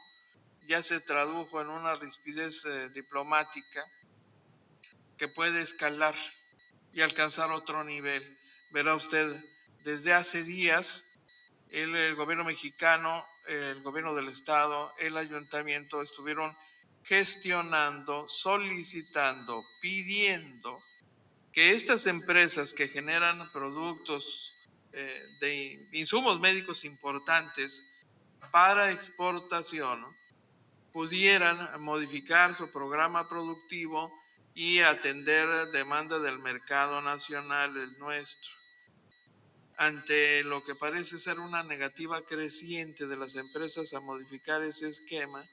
ya se tradujo en una rispidez diplomática que puede escalar y alcanzar otro nivel. Verá usted, desde hace días el gobierno mexicano, el gobierno del estado, el ayuntamiento estuvieron gestionando, solicitando, pidiendo que estas empresas que generan productos de insumos médicos importantes para exportación pudieran modificar su programa productivo y atender demanda del mercado nacional, el nuestro. Ante lo que parece ser una negativa creciente de las empresas a modificar ese esquema,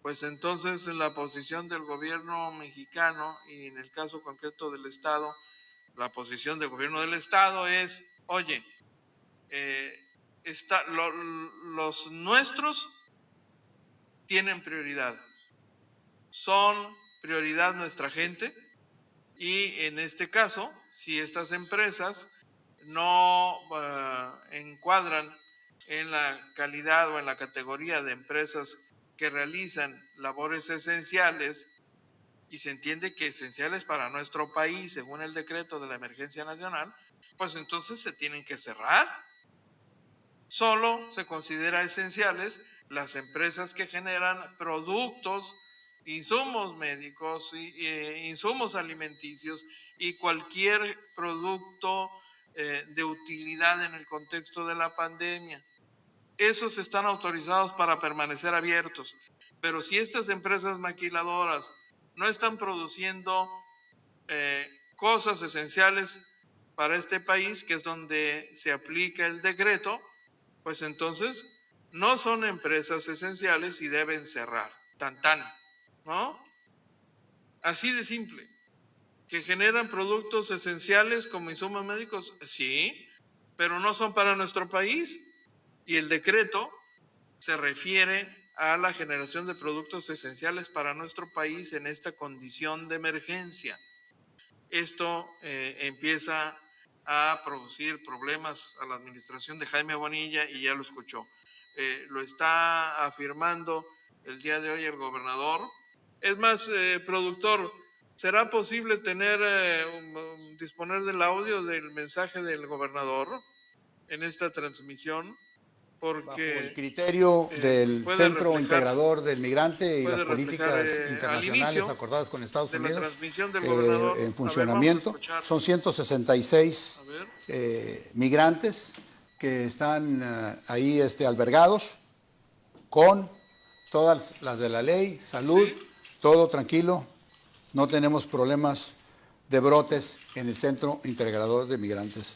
pues entonces la posición del gobierno mexicano y en el caso concreto del Estado, la posición del gobierno del Estado es, oye, los nuestros tienen prioridad, son prioridad nuestra gente y en este caso, si estas empresas no encuadran en la calidad o en la categoría de empresas que realizan labores esenciales, y se entiende que esenciales para nuestro país según el decreto de la emergencia nacional, pues entonces se tienen que cerrar. Solo se considera esenciales las empresas que generan productos, insumos médicos, insumos alimenticios y cualquier producto de utilidad en el contexto de la pandemia. Esos están autorizados para permanecer abiertos, pero si estas empresas maquiladoras no están produciendo cosas esenciales para este país, que es donde se aplica el decreto, pues entonces no son empresas esenciales y deben cerrar. Tan, ¿no? Así de simple. ¿Que generan productos esenciales como insumos médicos? Sí, pero no son para nuestro país. Y el decreto se refiere a la generación de productos esenciales para nuestro país en esta condición de emergencia. Esto empieza a producir problemas a la administración de Jaime Bonilla y ya lo escuchó. Lo está afirmando el día de hoy el gobernador. Es más, productor, ¿será posible disponer del audio del mensaje del gobernador en esta transmisión? Porque bajo el criterio del Centro Integrador del Migrante y las políticas internacionales acordadas con Estados Unidos en funcionamiento, son 166 migrantes que están ahí albergados con todas las de la ley, salud, ¿sí? Todo tranquilo, no tenemos problemas de brotes en el Centro Integrador de Migrantes.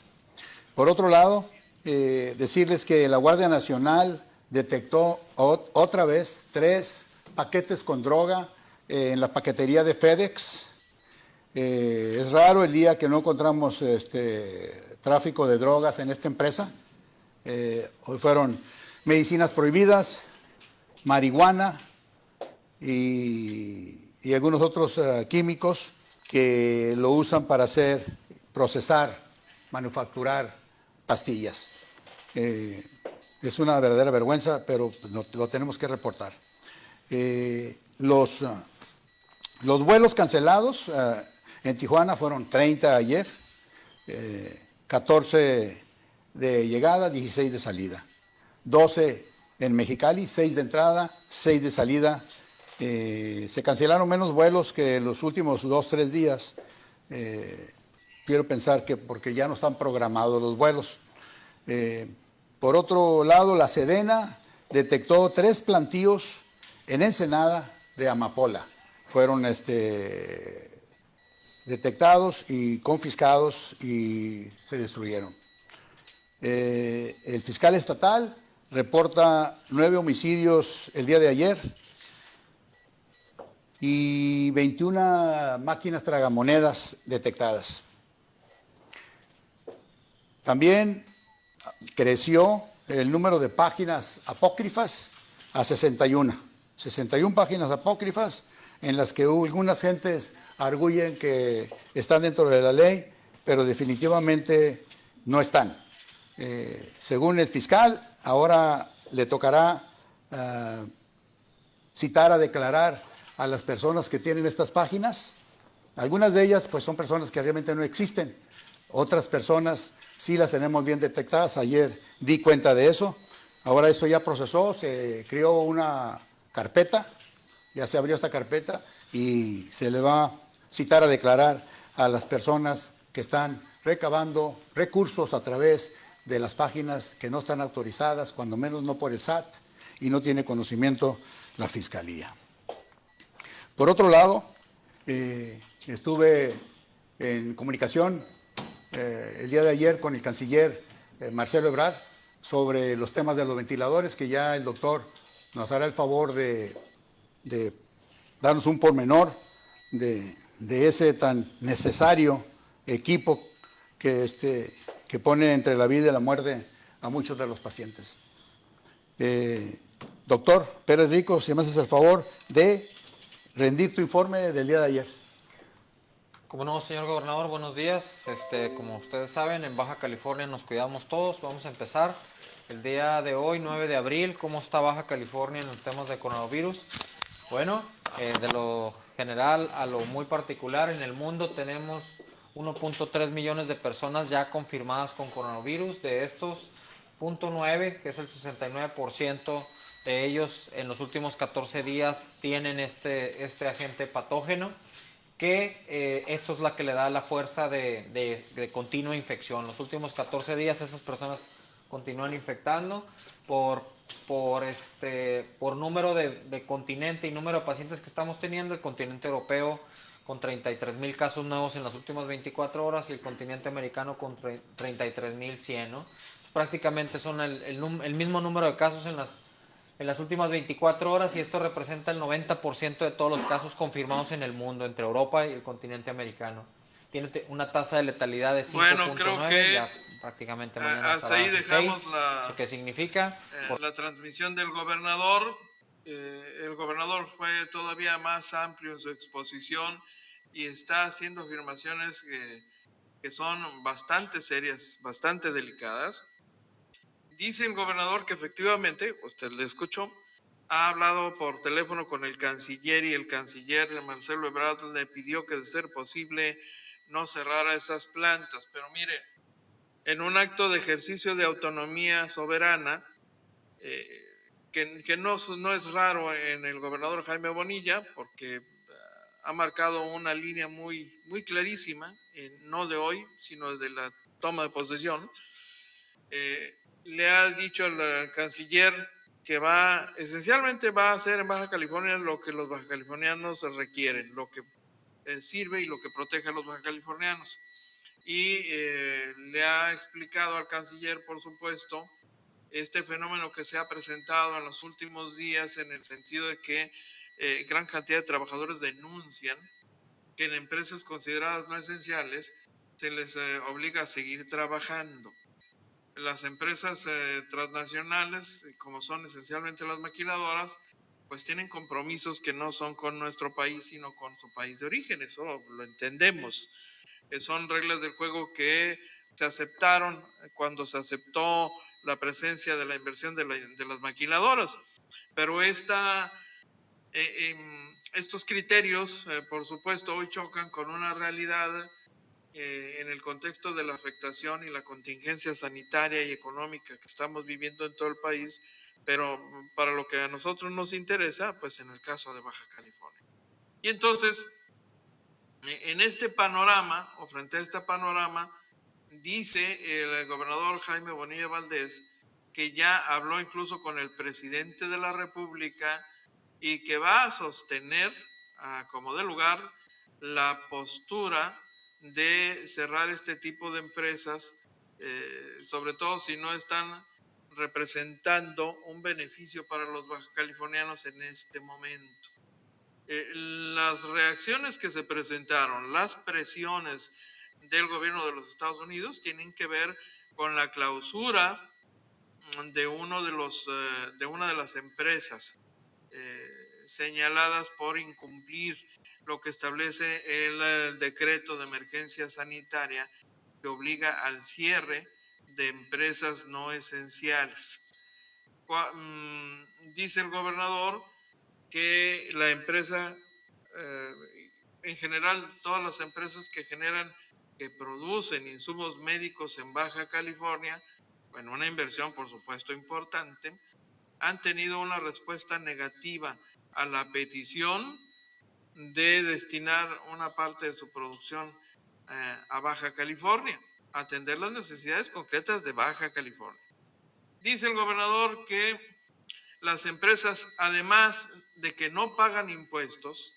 Por otro lado, decirles que la Guardia Nacional detectó otra vez 3 paquetes con droga en la paquetería de FedEx. Es raro el día que no encontramos tráfico de drogas en esta empresa. Hoy fueron medicinas prohibidas, marihuana y algunos otros químicos que lo usan para procesar, manufacturar pastillas. Es una verdadera vergüenza, pero lo tenemos que reportar. Los vuelos cancelados en Tijuana fueron 30 ayer, 14 de llegada, 16 de salida. 12 en Mexicali, 6 de entrada, 6 de salida. Se cancelaron menos vuelos que los últimos 2-3 días. Quiero pensar que porque ya no están programados los vuelos. Por otro lado, la Sedena detectó 3 plantíos en Ensenada de amapola. Fueron detectados y confiscados y se destruyeron. El fiscal estatal reporta 9 homicidios el día de ayer y 21 máquinas tragamonedas detectadas. También creció el número de páginas apócrifas a 61. 61 páginas apócrifas en las que algunas gentes arguyen que están dentro de la ley, pero definitivamente no están. Según el fiscal, ahora le tocará citar a declarar a las personas que tienen estas páginas. Algunas de ellas pues son personas que realmente no existen. Otras personas sí las tenemos bien detectadas. Ayer di cuenta de eso. Ahora esto ya procesó, se creó una carpeta, ya se abrió esta carpeta y se le va a citar a declarar a las personas que están recabando recursos a través de las páginas que no están autorizadas, cuando menos no por el SAT, y no tiene conocimiento la Fiscalía. Por otro lado, estuve en comunicación el día de ayer con el canciller Marcelo Ebrard sobre los temas de los ventiladores, que ya el doctor nos hará el favor de darnos un pormenor de ese tan necesario equipo que pone entre la vida y la muerte a muchos de los pacientes. Doctor Pérez Rico, si me haces el favor de rendir tu informe del día de ayer. Como no, señor gobernador, buenos días. Como ustedes saben, en Baja California nos cuidamos todos. Vamos a empezar el día de hoy, 9 de abril. ¿Cómo está Baja California en los temas de coronavirus? Bueno, de lo general a lo muy particular, en el mundo tenemos 1.3 millones de personas ya confirmadas con coronavirus. De estos, 0.9, que es el 69% de ellos en los últimos 14 días tienen este agente patógeno, que esto es la que le da la fuerza de continua infección. Los últimos 14 días esas personas continúan infectando por número de continente y número de pacientes que estamos teniendo. El continente europeo con 33,000 casos nuevos en las últimas 24 horas y el continente americano con 33,100, ¿no? Prácticamente son el mismo número de casos en las últimas 24 horas, y esto representa el 90% de todos los casos confirmados en el mundo, entre Europa y el continente americano. Tiene una tasa de letalidad de 5.9, prácticamente mañana. Hasta ahí dejamos ¿Qué significa? La transmisión del gobernador. El gobernador fue todavía más amplio en su exposición y está haciendo afirmaciones que son bastante serias, bastante delicadas. Dice el gobernador que efectivamente, usted le escuchó, ha hablado por teléfono con el canciller y el canciller Marcelo Ebrard le pidió que de ser posible no cerrara esas plantas. Pero mire, en un acto de ejercicio de autonomía soberana, que no es raro en el gobernador Jaime Bonilla, porque ha marcado una línea muy clarísima, no de hoy, sino de la toma de posesión. Le ha dicho al canciller que esencialmente va a hacer en Baja California lo que los bajacalifornianos requieren, lo que sirve y lo que protege a los bajacalifornianos. Y le ha explicado al canciller, por supuesto, este fenómeno que se ha presentado en los últimos días, en el sentido de que gran cantidad de trabajadores denuncian que en empresas consideradas no esenciales se les obliga a seguir trabajando. Las empresas transnacionales, como son esencialmente las maquiladoras, pues tienen compromisos que no son con nuestro país, sino con su país de origen. Eso lo entendemos. Son reglas del juego que se aceptaron cuando se aceptó la presencia de la inversión de las maquiladoras. Pero estos criterios, por supuesto, hoy chocan con una realidad en el contexto de la afectación y la contingencia sanitaria y económica que estamos viviendo en todo el país, pero para lo que a nosotros nos interesa, pues en el caso de Baja California. Y entonces, en este panorama, o frente a este panorama, dice el gobernador Jaime Bonilla Valdés que ya habló incluso con el presidente de la República y que va a sostener, como de lugar, la postura de cerrar este tipo de empresas, sobre todo si no están representando un beneficio para los bajacalifornianos en este momento. Las reacciones que se presentaron, las presiones del gobierno de los Estados Unidos tienen que ver con la clausura de una de las empresas señaladas por incumplir lo que establece el decreto de emergencia sanitaria que obliga al cierre de empresas no esenciales. Dice el gobernador que la empresa, en general todas las empresas que producen insumos médicos en Baja California, bueno, una inversión por supuesto importante, han tenido una respuesta negativa a la petición de destinar una parte de su producción a Baja California, atender las necesidades concretas de Baja California. Dice el gobernador que las empresas, además de que no pagan impuestos,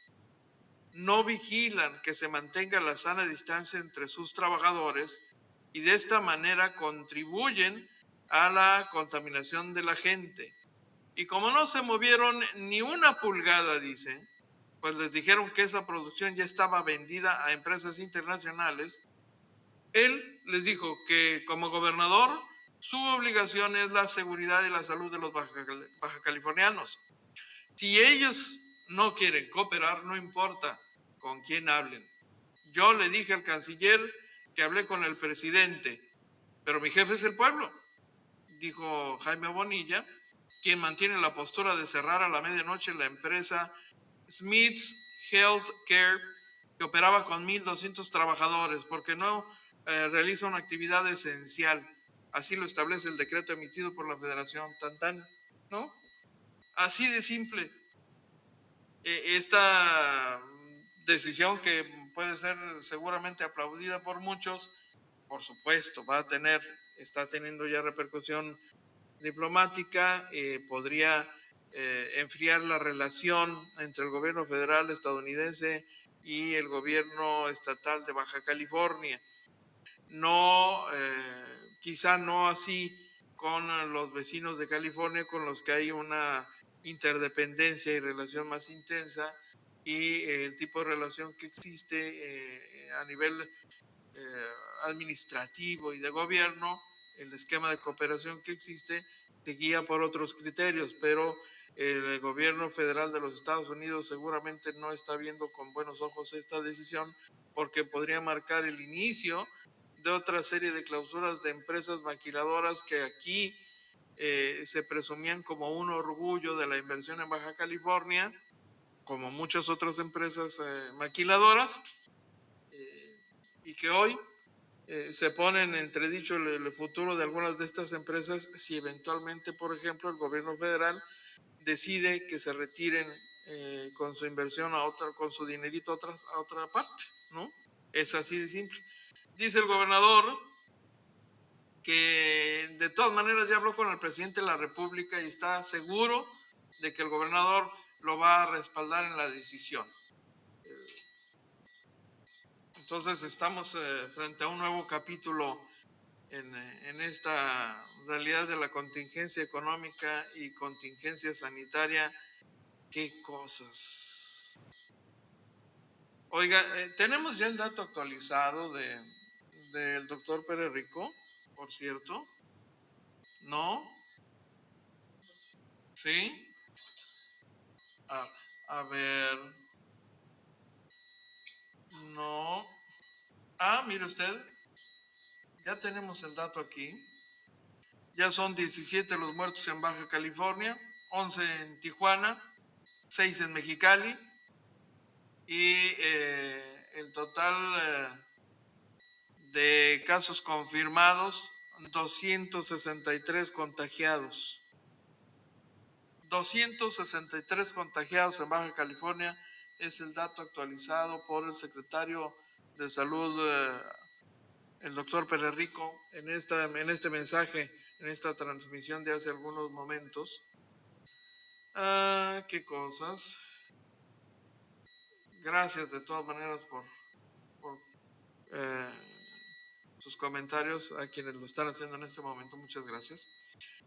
no vigilan que se mantenga la sana distancia entre sus trabajadores y de esta manera contribuyen a la contaminación de la gente. Y como no se movieron ni una pulgada, dice, pues les dijeron que esa producción ya estaba vendida a empresas internacionales. Él les dijo que como gobernador su obligación es la seguridad y la salud de los bajacalifornianos. Si ellos no quieren cooperar, no importa con quién hablen. Yo le dije al canciller que hablé con el presidente, pero mi jefe es el pueblo, dijo Jaime Bonilla, quien mantiene la postura de cerrar a la medianoche la empresa Smiths Healthcare, que operaba con 1,200 trabajadores, porque no realiza una actividad esencial. Así lo establece el decreto emitido por la Federación Tantán, ¿no? Así de simple. Esta decisión, que puede ser seguramente aplaudida por muchos, por supuesto, está teniendo ya repercusión diplomática, podría enfriar la relación entre el gobierno federal estadounidense y el gobierno estatal de Baja California. No, quizá no así con los vecinos de California, con los que hay una interdependencia y relación más intensa, y el tipo de relación que existe a nivel administrativo y de gobierno, el esquema de cooperación que existe se guía por otros criterios, pero el gobierno federal de los Estados Unidos seguramente no está viendo con buenos ojos esta decisión, porque podría marcar el inicio de otra serie de clausuras de empresas maquiladoras que aquí se presumían como un orgullo de la inversión en Baja California, como muchas otras empresas maquiladoras, y que hoy se pone en entredicho el futuro de algunas de estas empresas si eventualmente, por ejemplo, el gobierno federal decide que se retiren con su inversión con su dinerito a otra parte, ¿no? Es así de simple. Dice el gobernador que de todas maneras ya habló con el presidente de la República y está seguro de que el gobernador lo va a respaldar en la decisión. Entonces estamos frente a un nuevo capítulo en esta realidad de la contingencia económica y contingencia sanitaria. ¡Qué cosas! Oiga, tenemos ya el dato actualizado del doctor Pérez Rico, por cierto. ¿No? ¿Sí? A ver. No. Ah, mire usted. Ya tenemos el dato aquí. Ya son 17 los muertos en Baja California, 11 en Tijuana, 6 en Mexicali y el total de casos confirmados, 263 contagiados. 263 contagiados en Baja California es el dato actualizado por el secretario de Salud, el doctor Pérez Rico, en este mensaje, en esta transmisión de hace algunos momentos. Qué cosas. Gracias de todas maneras por sus comentarios a quienes lo están haciendo en este momento. Muchas gracias.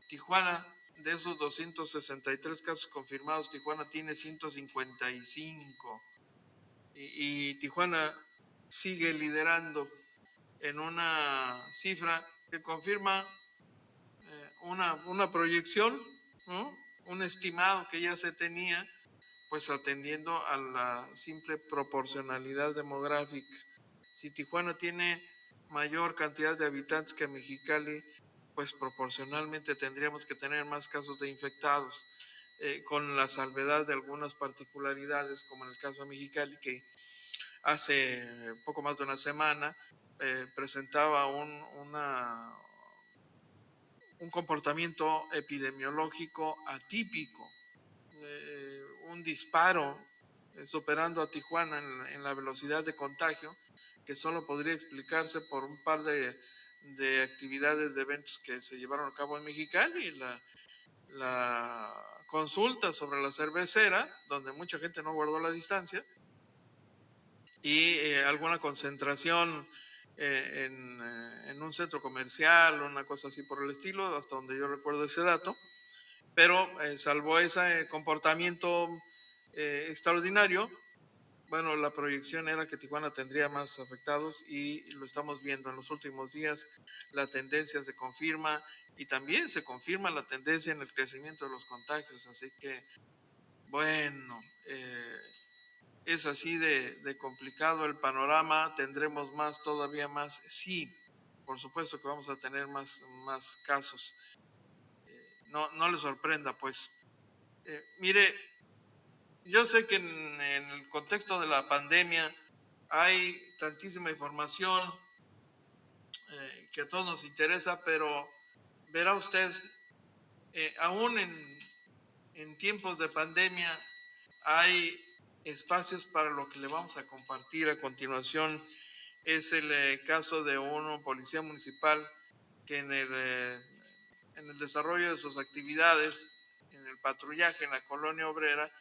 Tijuana, de esos 263 casos confirmados, Tijuana tiene 155. Y Tijuana sigue liderando en una cifra que confirma una proyección, ¿no? Un estimado que ya se tenía, pues atendiendo a la simple proporcionalidad demográfica. Si Tijuana tiene mayor cantidad de habitantes que Mexicali, pues proporcionalmente tendríamos que tener más casos de infectados, con la salvedad de algunas particularidades, como en el caso de Mexicali, que hace poco más de una semana presentaba un comportamiento epidemiológico atípico, un disparo superando a Tijuana en la velocidad de contagio, que solo podría explicarse por un par de actividades, de eventos que se llevaron a cabo en Mexicali, la consulta sobre la cervecera, donde mucha gente no guardó la distancia, y alguna concentración en un centro comercial, una cosa así por el estilo, hasta donde yo recuerdo ese dato. Pero salvo ese comportamiento extraordinario, bueno, la proyección era que Tijuana tendría más afectados y lo estamos viendo en los últimos días. La tendencia se confirma y también se confirma la tendencia en el crecimiento de los contagios. Así que, bueno, es así de complicado el panorama. Tendremos todavía más. Sí, por supuesto que vamos a tener más casos. No le sorprenda, pues. Mire, yo sé que en el contexto de la pandemia hay tantísima información que a todos nos interesa, pero verá usted, aún en tiempos de pandemia hay espacios para lo que le vamos a compartir a continuación. Es el caso de un policía municipal que en el desarrollo de sus actividades, en el patrullaje en la colonia obrera,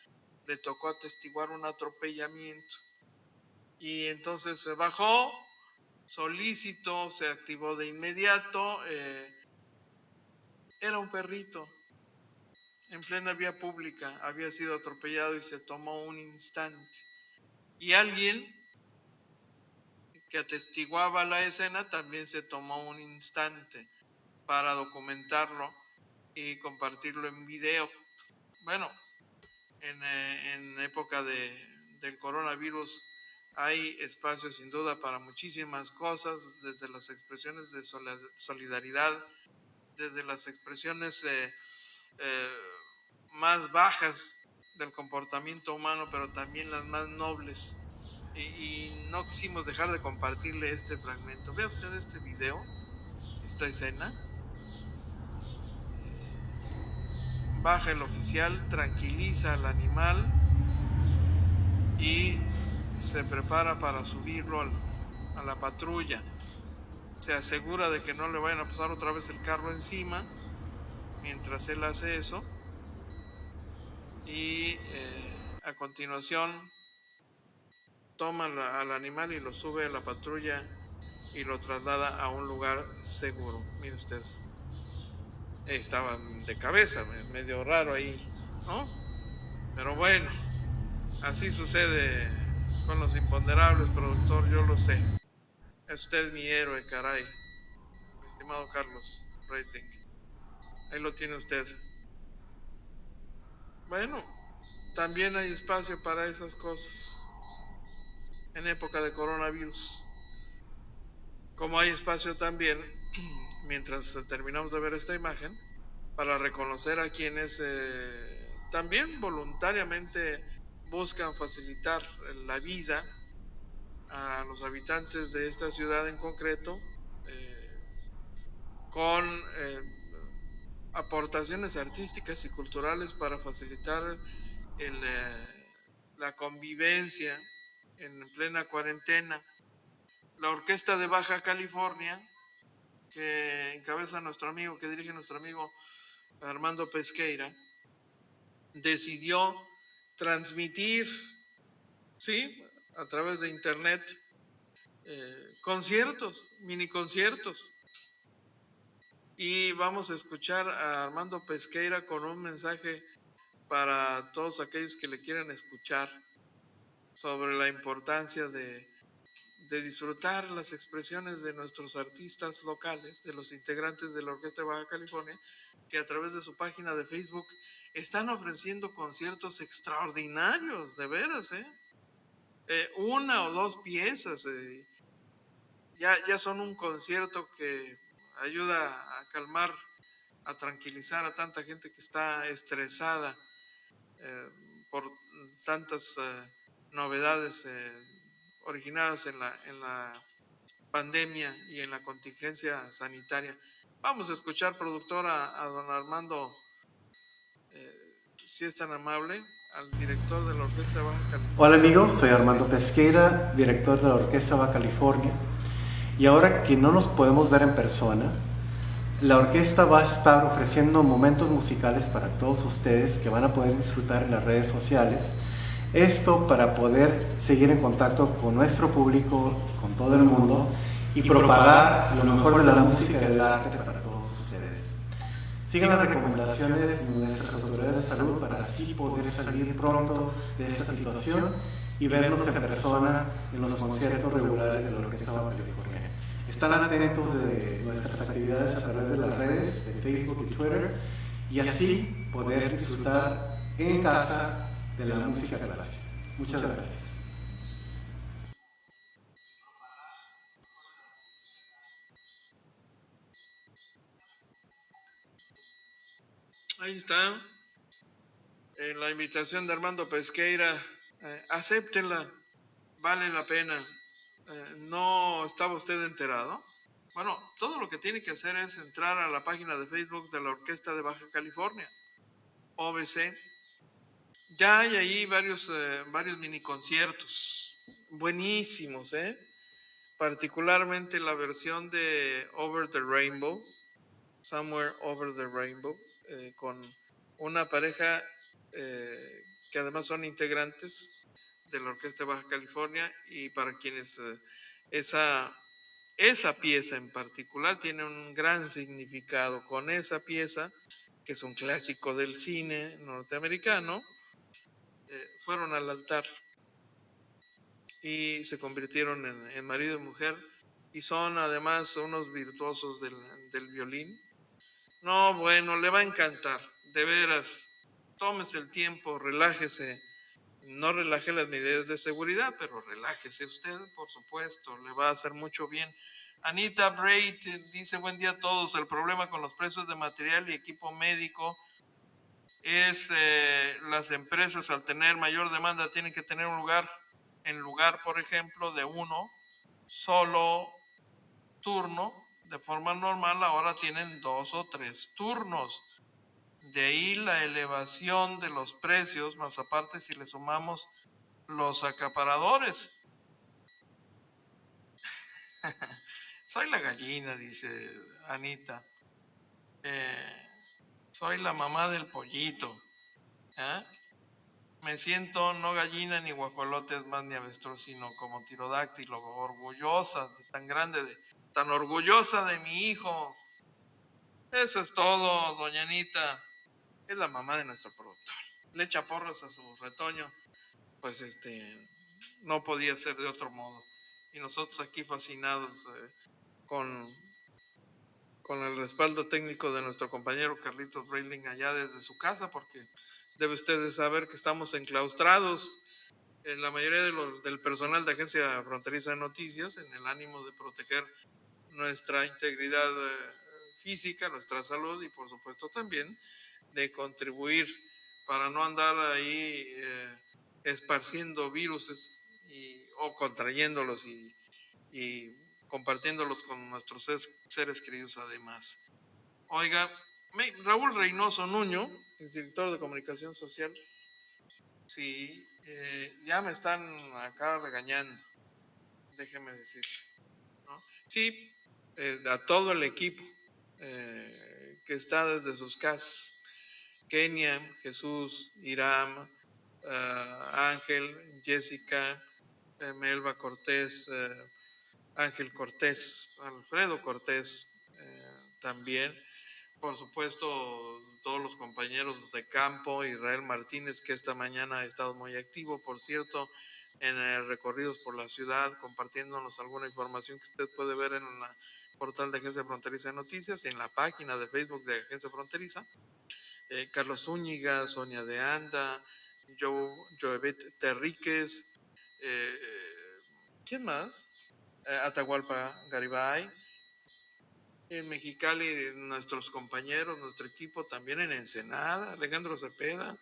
le tocó atestiguar un atropellamiento. Y entonces se bajó, solícito, se activó de inmediato. Era un perrito en plena vía pública, había sido atropellado y se tomó un instante. Y alguien que atestiguaba la escena, también se tomó un instante para documentarlo y compartirlo en video. Bueno, en época del coronavirus hay espacio sin duda para muchísimas cosas, desde las expresiones de solidaridad, desde las expresiones más bajas del comportamiento humano, pero también las más nobles. Y no quisimos dejar de compartirle este fragmento. Vea usted este video, esta escena. Baja el oficial, tranquiliza al animal y se prepara para subirlo a la patrulla. Se asegura de que no le vayan a pasar otra vez el carro encima mientras él hace eso. Y a continuación toma al animal y lo sube a la patrulla y lo traslada a un lugar seguro. Mire usted, estaba de cabeza, medio raro ahí, ¿no? Pero bueno, así sucede con los imponderables, productor, yo lo sé. Es usted mi héroe, caray, mi estimado Carlos Rating. Ahí lo tiene usted. Bueno, también hay espacio para esas cosas en época de coronavirus. Como hay espacio también, mientras terminamos de ver esta imagen, para reconocer a quienes también voluntariamente buscan facilitar la vida a los habitantes de esta ciudad en concreto, con aportaciones artísticas y culturales para facilitar la convivencia en plena cuarentena. La Orquesta de Baja California, que encabeza nuestro amigo, que dirige nuestro amigo Armando Pesqueira, decidió transmitir, sí, a través de internet, conciertos, mini conciertos. Y vamos a escuchar a Armando Pesqueira con un mensaje para todos aquellos que le quieran escuchar sobre la importancia de disfrutar las expresiones de nuestros artistas locales, de los integrantes de la Orquesta de Baja California, que a través de su página de Facebook están ofreciendo conciertos extraordinarios, de veras, una o dos piezas, ya son un concierto que ayuda a calmar, a tranquilizar a tanta gente que está estresada por tantas novedades originadas en la pandemia y en la contingencia sanitaria. Vamos a escuchar, productora, a don Armando, si es tan amable, al director de la Orquesta Baja California. Hola amigos, soy Armando Pesqueira, director de la Orquesta Baja California. Y ahora que no nos podemos ver en persona, la orquesta va a estar ofreciendo momentos musicales para todos ustedes que van a poder disfrutar en las redes sociales. Esto para poder seguir en contacto con nuestro público, con todo el mundo y propagar lo mejor de la música y del arte para todos ustedes. Sigan las recomendaciones de nuestras autoridades de salud para así poder salir pronto de esta situación y vernos en persona en los conciertos regulares de la Orquesta Baja California. Están atentos de nuestras actividades a través de las redes de Facebook y Twitter y así poder disfrutar en casa de la música clásica. Muchas gracias. Ahí está la invitación de Armando Pesqueira. Acéptenla, vale la pena. ¿No estaba usted enterado? Bueno, todo lo que tiene que hacer es entrar a la página de Facebook de la Orquesta de Baja California, OBC. Ya hay ahí varios mini conciertos buenísimos, particularmente la versión de Over the Rainbow, Somewhere Over the Rainbow, con una pareja que además son integrantes de la Orquesta de Baja California, y para quienes esa pieza en particular tiene un gran significado. Con esa pieza, que es un clásico del cine norteamericano, fueron al altar y se convirtieron en marido y mujer, y son además unos virtuosos del violín. No, bueno, le va a encantar, de veras. Tómese el tiempo, relájese. No relaje las medidas de seguridad, pero relájese usted, por supuesto, le va a hacer mucho bien. Anita Braid dice: buen día a todos. El problema con los precios de material y equipo médico es las empresas, al tener mayor demanda, tienen que tener un lugar, en lugar, por ejemplo, de uno solo turno, de forma normal, ahora tienen 2 o 3 turnos. De ahí la elevación de los precios, más aparte si le sumamos los acaparadores. Soy la gallina, dice Anita. Soy la mamá del pollito. Me siento no gallina ni guajolotes más ni avestruz, sino como tirodáctilo, orgullosa, tan orgullosa de mi hijo. Eso es todo, doña Anita. Es la mamá de nuestro productor. Le echa porras a su retoño. Pues no podía ser de otro modo. Y nosotros aquí fascinados con el respaldo técnico de nuestro compañero Carlitos Breitling allá desde su casa, porque debe usted de saber que estamos enclaustrados, la mayoría del personal de Agencia Fronteriza de Noticias, en el ánimo de proteger nuestra integridad física, nuestra salud, y por supuesto también de contribuir para no andar ahí esparciendo virus o contrayéndolos y compartiéndolos con nuestros seres queridos además. Oiga, Raúl Reynoso Nuño, es director de comunicación social. Sí, ya me están acá regañando, déjeme decir, ¿no? Sí, a todo el equipo que está desde sus casas. Kenia, Jesús, Iram, Ángel, Jessica, Melba Cortés, Ángel Cortés, Alfredo Cortés también. Por supuesto, todos los compañeros de campo, Israel Martínez, que esta mañana ha estado muy activo, por cierto, en recorridos por la ciudad, compartiéndonos alguna información que usted puede ver en el portal de Agencia Fronteriza de Noticias, en la página de Facebook de Agencia Fronteriza. Carlos Zúñiga, Sonia de Anda, Joebet Terríquez, ¿quién más? Atahualpa Garibay. En Mexicali, nuestros compañeros, nuestro equipo, también en Ensenada, Alejandro Cepeda.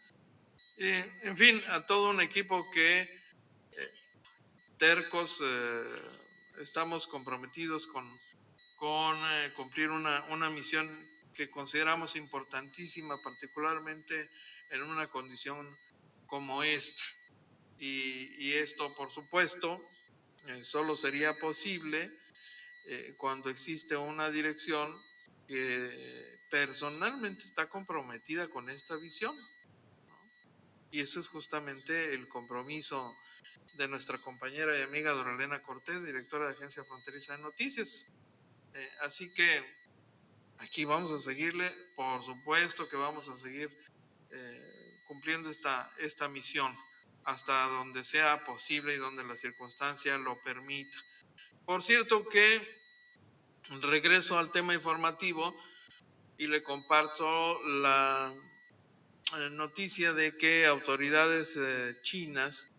En fin, a todo un equipo que tercos estamos comprometidos con cumplir una misión que consideramos importantísima, particularmente en una condición como esta. Y esto, por supuesto, solo sería posible cuando existe una dirección que personalmente está comprometida con esta visión, ¿no? Y eso es justamente el compromiso de nuestra compañera y amiga Doralena Cortés, directora de Agencia Fronteriza de Noticias. Así que aquí vamos a seguirle, por supuesto que vamos a seguir cumpliendo esta misión hasta donde sea posible y donde la circunstancia lo permita. Por cierto que regreso al tema informativo y le comparto la noticia de que autoridades chinas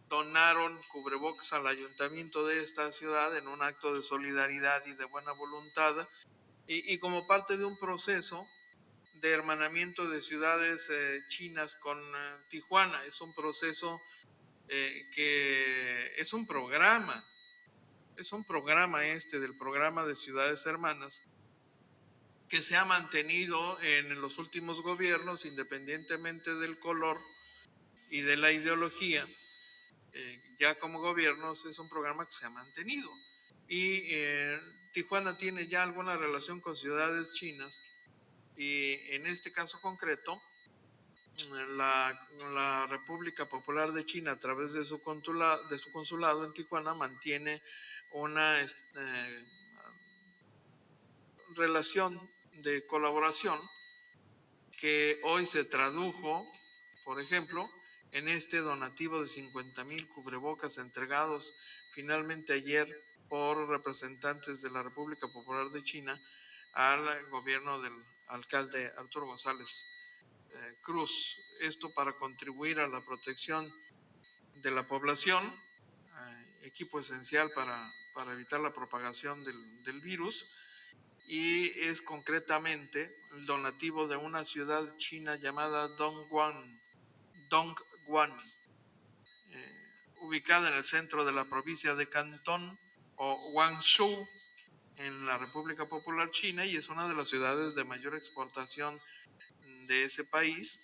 donaron cubrebocas al ayuntamiento de esta ciudad en un acto de solidaridad y de buena voluntad y como parte de un proceso de hermanamiento de ciudades chinas con Tijuana. Es un proceso que es un programa del programa de ciudades hermanas que se ha mantenido en los últimos gobiernos independientemente del color y de la ideología. Ya como gobiernos es un programa que se ha mantenido y Tijuana tiene ya alguna relación con ciudades chinas y en este caso concreto la República Popular de China a través de su consulado en Tijuana mantiene una relación de colaboración que hoy se tradujo, por ejemplo, en este donativo de 50,000 cubrebocas entregados finalmente ayer por representantes de la República Popular de China al gobierno del alcalde Arturo González Cruz. Esto para contribuir a la protección de la población, equipo esencial para evitar la propagación del virus, y es concretamente el donativo de una ciudad china llamada Dongguan, ubicada en el centro de la provincia de Cantón o Guangzhou, en la República Popular China, y es una de las ciudades de mayor exportación de ese país,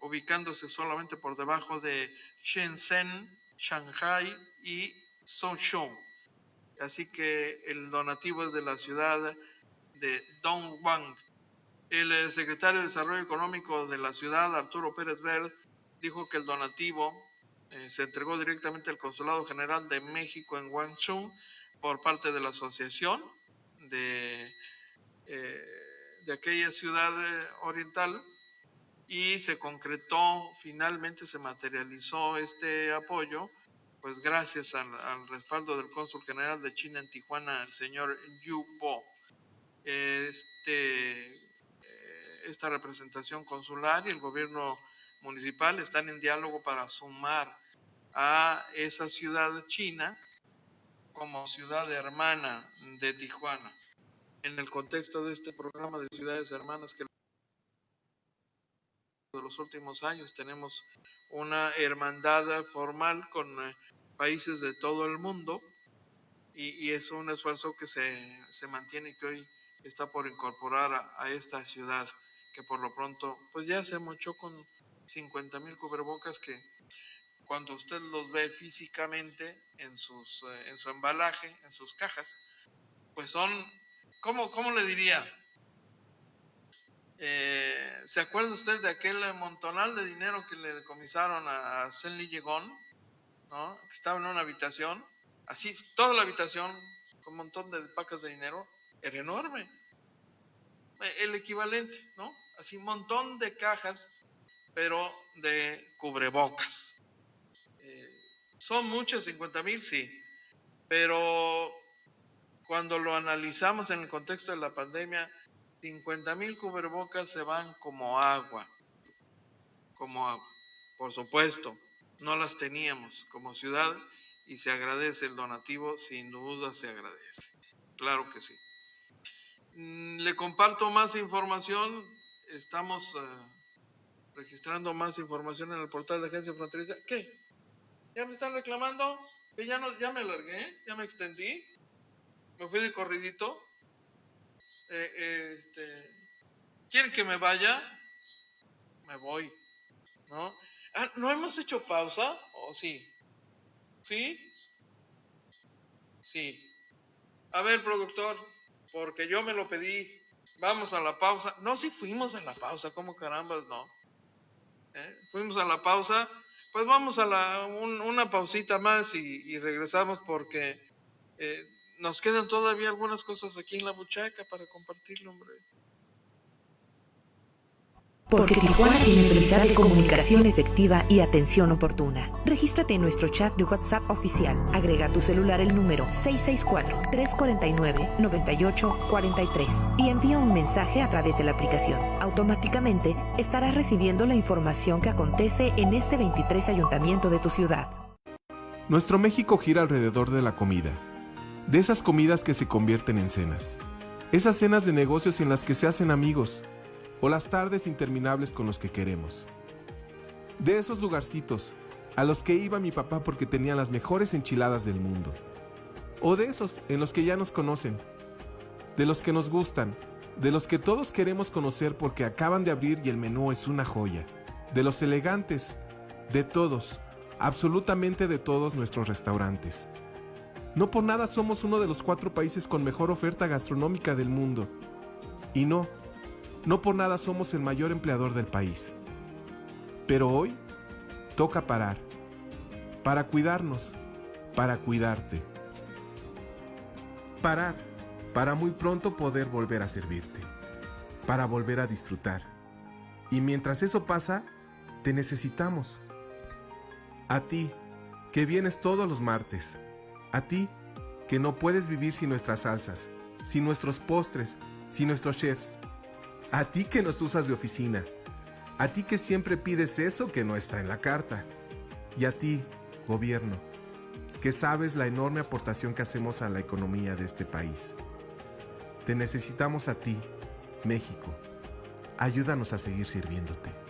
ubicándose solamente por debajo de Shenzhen, Shanghai y Suzhou. Así que el donativo es de la ciudad de Dongguan. El secretario de Desarrollo Económico de la ciudad, Arturo Pérez Verde, dijo que el donativo se entregó directamente al Consulado General de México en Guangzhou por parte de la asociación de aquella ciudad oriental, y se concretó, finalmente se materializó este apoyo, pues gracias al respaldo del cónsul general de China en Tijuana, el señor Yu Bo. Esta representación consular y el gobierno municipal están en diálogo para sumar a esa ciudad china como ciudad hermana de Tijuana, en el contexto de este programa de ciudades hermanas que de los últimos años tenemos una hermandad formal con países de todo el mundo, y es un esfuerzo que se mantiene y que hoy está por incorporar a esta ciudad, que por lo pronto pues ya se mochó con 50,000 cubrebocas que cuando usted los ve físicamente en su embalaje, en sus cajas, pues son, ¿cómo le diría? ¿Se acuerda usted de aquel montonal de dinero que le decomisaron a Zenli Yegon, ¿no? Que estaba en una habitación, así, toda la habitación con un montón de pacas de dinero, era enorme. El equivalente, ¿no? Así, un montón de cajas, pero de cubrebocas. Son muchos, 50,000, sí, pero cuando lo analizamos en el contexto de la pandemia, 50,000 cubrebocas se van como agua, por supuesto, no las teníamos como ciudad y se agradece el donativo, sin duda se agradece, claro que sí. Le comparto más información, estamos registrando más información en el portal de Agencia Fronteriza. ¿Qué? ¿Ya me están reclamando? ¿Que ya me largué? ¿Ya me extendí? ¿Me fui de corridito? ¿Quieren que me vaya? Me voy, ¿no? ¿No hemos hecho pausa? ¿O sí? ¿Sí? Sí. A ver, productor, porque yo me lo pedí. Vamos a la pausa. No, sí fuimos a la pausa, ¿cómo carambas no? Fuimos a la pausa. Pues vamos a una pausita más y regresamos porque nos quedan todavía algunas cosas aquí en la buchaca para compartirlo, hombre. Porque Tijuana tiene prioridad de comunicación efectiva y atención oportuna. Regístrate en nuestro chat de WhatsApp oficial. Agrega a tu celular el número 664-349-9843 y envía un mensaje a través de la aplicación. Automáticamente estarás recibiendo la información que acontece en este 23 ayuntamiento de tu ciudad. Nuestro México gira alrededor de la comida. De esas comidas que se convierten en cenas. Esas cenas de negocios en las que se hacen amigos. O las tardes interminables con los que queremos. De esos lugarcitos a los que iba mi papá porque tenían las mejores enchiladas del mundo. O de esos en los que ya nos conocen. De los que nos gustan. De los que todos queremos conocer porque acaban de abrir y el menú es una joya. De los elegantes. De todos, absolutamente de todos nuestros restaurantes. No por nada somos uno de los 4 países con mejor oferta gastronómica del mundo. Y no por nada somos el mayor empleador del país. Pero hoy toca parar, para cuidarnos, para cuidarte. Parar, para muy pronto poder volver a servirte, para volver a disfrutar. Y mientras eso pasa, te necesitamos. A ti, que vienes todos los martes. A ti, que no puedes vivir sin nuestras salsas, sin nuestros postres, sin nuestros chefs. A ti que nos usas de oficina. A ti que siempre pides eso que no está en la carta. Y a ti, gobierno, que sabes la enorme aportación que hacemos a la economía de este país. Te necesitamos a ti, México. Ayúdanos a seguir sirviéndote.